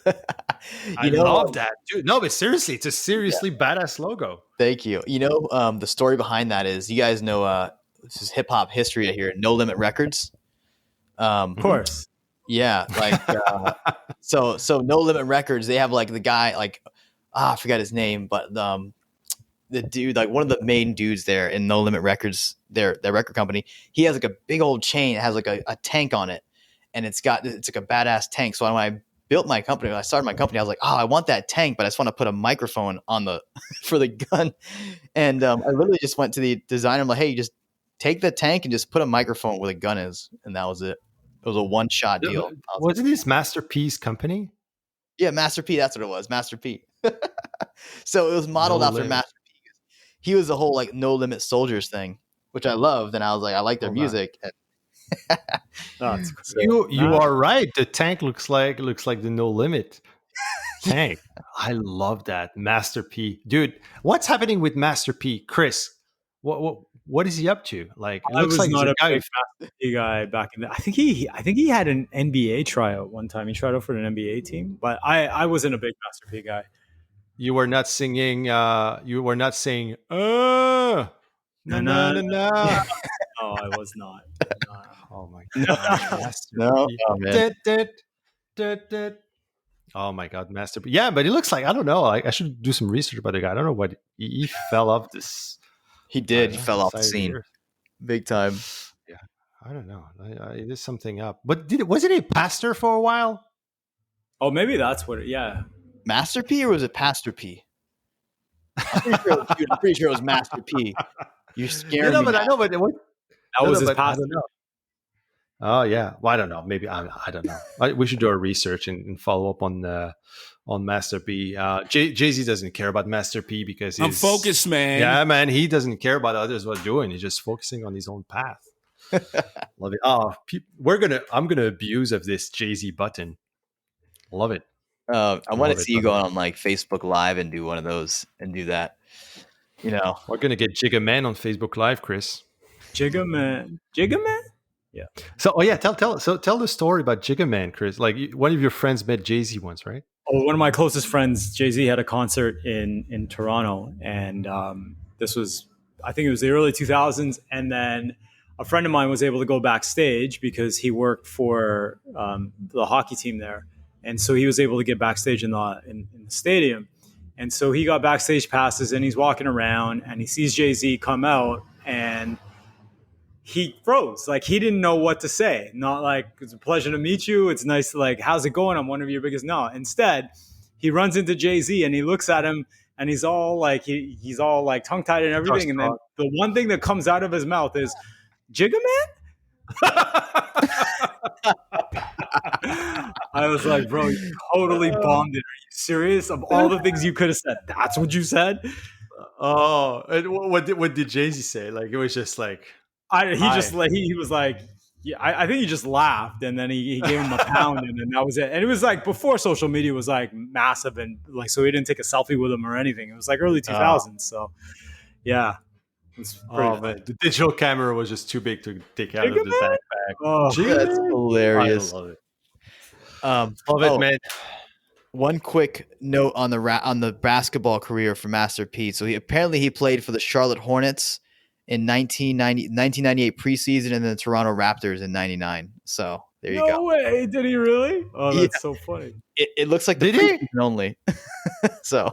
A: I love that, dude. No, but seriously, it's a seriously badass logo.
D: Thank you. The story behind that is you guys know this is hip hop history here. No Limit Records.
E: Of course.
D: Yeah, like so No Limit Records. They have like the guy I forgot his name, but the dude, like one of the main dudes there in No Limit Records, their record company. He has like a big old chain. It has like a tank on it, and it's like a badass tank. So when I built my company, when I started my company, I was like, oh, I want that tank, but I just want to put a microphone on the for the gun. And I literally just went to the designer. I'm like, hey, just take the tank and just put a microphone where the gun is, and that was it. It was a one-shot deal.
A: Wasn't this Masterpiece Company?
D: Yeah, Master P. That's what it was, Master P. So it was modeled after Master P. He was the whole like No Limit Soldiers thing, which I loved, and I was like, I like their music.
A: You are right. The tank looks like the No Limit tank. I love that Master P, dude. What's happening with Master P, Chris? What is he up to? Like, it
E: I
A: looks
E: was
A: like
E: not
A: he's
E: a big Master P guy back in the. I think he had an NBA tryout one time. He tried out for an NBA team, but I wasn't a big Master P guy.
A: You were not singing. You were not saying. Na na na na.
E: No, I was not.
A: Oh my god, Master P.
D: Oh, man.
A: Oh my god, Master P. Yeah, but it looks like I don't know. I should do some research about the guy. I don't know what he fell off this.
D: He did. He fell off the scene big time.
A: Yeah, I don't know. There's something up. But wasn't he a pastor for a while?
E: Oh, maybe that's what. Yeah,
D: Master P, or was it Pastor P? I'm pretty sure it was Master P. You're scaring me.
A: But I know, but
E: that was his pastor.
A: Oh yeah, well, I don't know. Maybe I don't know. We should do our research and follow up on Master P. Jay-Z doesn't care about Master P because
F: I'm focused, man.
A: Yeah, man, he doesn't care about others what doing. He's just focusing on his own path. Love it. Oh, I'm gonna abuse of this Jay-Z button. Love it.
D: I want to see you go on like Facebook Live and do one of those and do that.
A: We're gonna get Jigga Man on Facebook Live, Chris.
E: Jigga Man. Yeah.
A: So, tell the story about Jigga Man, Chris. Like one of your friends met Jay-Z once, right?
E: Oh, one of my closest friends, Jay-Z, had a concert in Toronto, and this was, I think it was the early 2000s, and then a friend of mine was able to go backstage because he worked for the hockey team there, and so he was able to get backstage in the stadium, and so he got backstage passes, and he's walking around, and he sees Jay-Z come out, and he froze. Like, he didn't know what to say. Not like, it's a pleasure to meet you. It's nice to, like, how's it going? I'm one of your biggest. No. Instead, he runs into Jay-Z and he looks at him and he's all like, he's all like tongue-tied and everything. And then the one thing that comes out of his mouth is, Jigga Man? I was like, bro, you totally bombed it. Are you serious? Of all the things you could have said, that's what you said?
A: Oh, and what did Jay-Z say? Like, it was just like,
E: he was like, yeah, I think he just laughed, and then he gave him a pound, and then that was it. And it was like before social media was like massive, and like, so he didn't take a selfie with him or anything. It was like early 2000s. So yeah, it was
A: man, the digital camera was just too big to take out of the backpack.
E: Oh,
D: That's
A: I
D: hilarious.
A: love it.
D: Um,
A: Love it,
D: oh,
A: man.
D: one quick note on the basketball career for Master P. So he played for the Charlotte Hornets in 1998 preseason and the Toronto Raptors in 99. So there you go.
E: no way! Did he really? Oh,
D: Yeah,
E: that's so funny.
D: it looks like the
A: Did he?
D: preseason only. So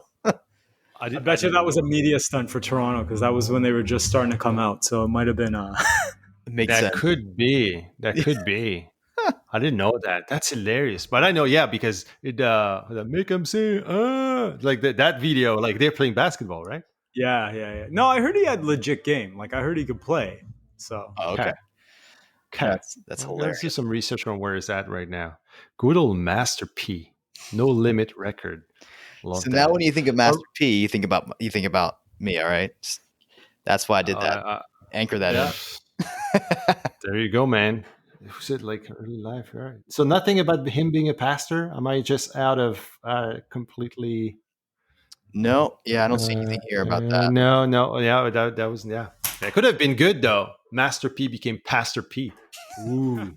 E: I bet you that was a media stunt for Toronto because that was when they were just starting to come out. So it might have been.
D: it makes
A: That
D: sense.
A: could be. That could be. I didn't know that. That's hilarious. But I know, yeah, because it the make them say like that video, like they're playing basketball, right?
E: Yeah. No, I heard he had legit game. Like I heard he could play. So
D: Oh, okay.
A: Okay.
D: That's
A: Well, let's do
D: hilarious.
A: some research on where it's at right now. Good old Master P. No limit record. Love
D: So
A: that.
D: now when you think of Master P, you think about me, all right? That's why I did that. Anchor that
E: yeah.
D: in.
A: There you go, man. Who's it like early life? Right. So nothing about him being a pastor. Am I just out of completely?
D: No, yeah, I don't see anything here about that.
A: No. Yeah, that was That could have been good though. Master P became Pastor P. Ooh,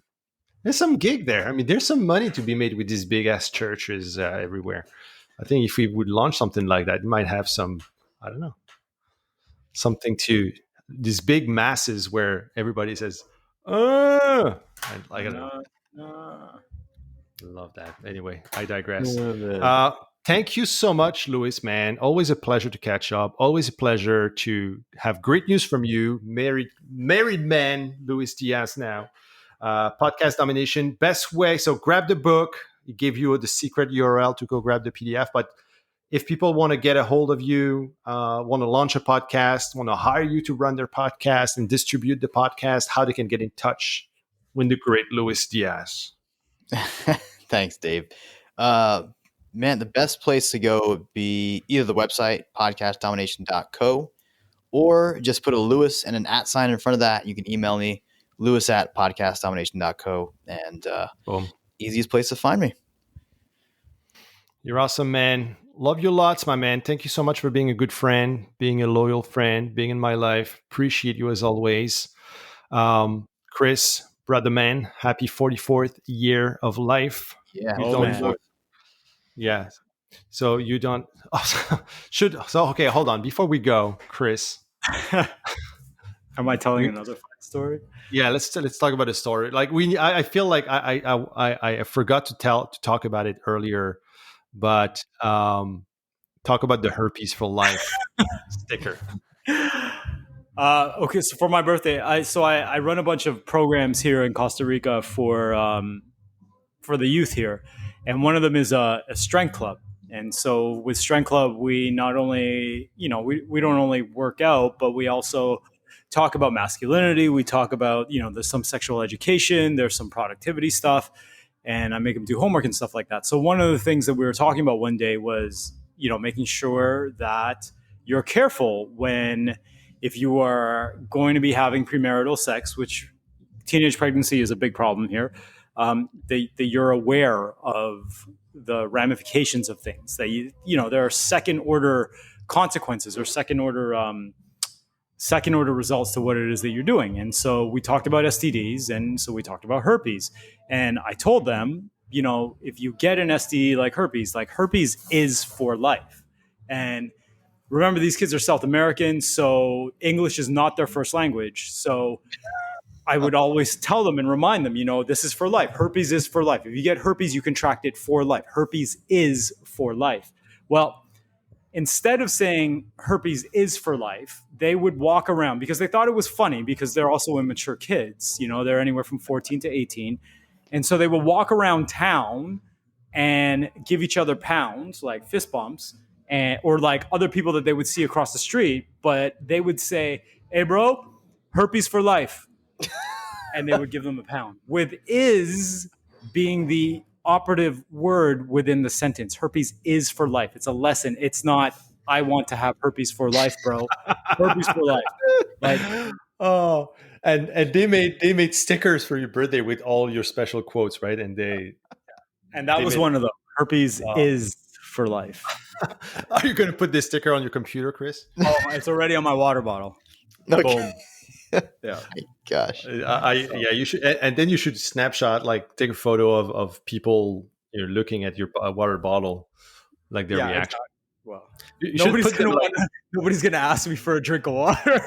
A: there's some gig there. I mean, there's some money to be made with these big ass churches everywhere. I think if we would launch something like that, it might have some. I don't know, something to these big masses where everybody says, I don't know. Love that. Anyway, I digress. Thank you so much, Luis, man. Always a pleasure to catch up. Always a pleasure to have great news from you. Married man, Luis Diaz now. Podcast Domination. Best way. So grab the book. It gave you the secret URL to go grab the PDF. But if people want to get a hold of you, want to launch a podcast, want to hire you to run their podcast and distribute the podcast, how they can get in touch with the great Luis Diaz.
D: Thanks, Dave. Man, the best place to go would be either the website, podcastdomination.co, or just put a Lewis and an @ sign in front of that. You can email me, lewis@podcastdomination.co, and
A: Boom.
D: easiest place to find me.
A: You're awesome, man. Love you lots, my man. Thank you so much for being a good friend, being a loyal friend, being in my life. Appreciate you as always. Chris, brother man, happy 44th year of life.
D: Yeah.
A: Yeah. So you don't okay, hold on. Before we go, Chris.
E: Am I telling another fun story?
A: Yeah, let's talk about the story. Like I feel like I forgot to talk about it earlier, but talk about the herpes for life sticker.
E: Okay, so for my birthday, I run a bunch of programs here in Costa Rica for the youth here, and one of them is a strength club. And so with strength club, we not only we don't only work out, but we also talk about masculinity. We talk about there's some sexual education, there's some productivity stuff, and I make them do homework and stuff like that. So one of the things that we were talking about one day was making sure that you're careful if you are going to be having premarital sex, which teenage pregnancy is a big problem here. That you're aware of the ramifications of things. That there are second order consequences or second order results to what it is that you're doing. And so we talked about STDs, and so we talked about herpes. And I told them, if you get an STD like herpes is for life. And remember, these kids are South American, so English is not their first language. So I would always tell them and remind them, this is for life. Herpes is for life. If you get herpes, you contract it for life. Herpes is for life. Well, instead of saying herpes is for life, they would walk around because they thought it was funny because they're also immature kids. They're anywhere from 14 to 18. And so they would walk around town and give each other pounds, like fist bumps, or like other people that they would see across the street. But they would say, hey, bro, herpes for life. And they would give them a pound, with is being the operative word within the sentence. Herpes is for life. It's a lesson. It's not, I want to have herpes for life, bro. Herpes for life. Like,
A: oh, and they made stickers for your birthday with all your special quotes, right? And
E: that was one of them. Herpes is for life.
A: Are you going to put this sticker on your computer, Chris?
E: Oh, it's already on my water bottle.
D: Okay.
E: Boom. Yeah.
D: Gosh.
A: Yeah, you should, and then you should snapshot, like take a photo of people looking at your water bottle, like their
E: Yeah.
A: reaction.
E: Exactly. Well,
A: You should put them, like,
E: nobody's gonna ask me for a drink of water.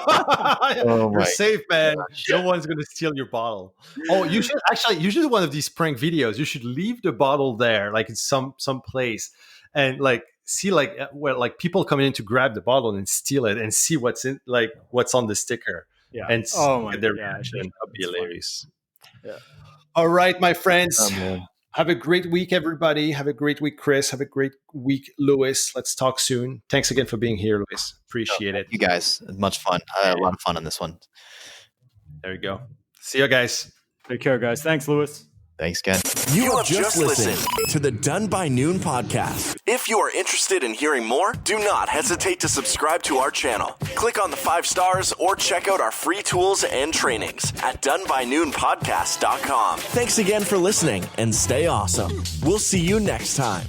D: Oh
A: you're
D: my
A: safe, man.
D: gosh.
A: No one's gonna steal your bottle. Oh, you should do one of these prank videos. You should leave the bottle there, like in some place, and like see like where like people coming in to grab the bottle and steal it, and see what's on the sticker,
E: Yeah.
A: and
E: Oh my
A: get their
E: gosh.
A: reaction. That'd be
E: That's funny.
A: hilarious.
E: Yeah.
A: All right, my friends.
D: Oh, man.
A: Have a great week, everybody. Have a great week, Chris. Have a great week, Louis. Let's talk soon. Thanks again for being here, Louis. Appreciate it.
D: You guys, much fun. I had a lot of fun on this one.
A: There you go. See you guys.
E: Take care, guys. Thanks, Louis.
D: Thanks, Ken.
B: You have just listened to the Done by Noon podcast. If you are interested in hearing more, do not hesitate to subscribe to our channel. Click on the 5 stars or check out our free tools and trainings at donebynoonpodcast.com. Thanks again for listening and stay awesome. We'll see you next time.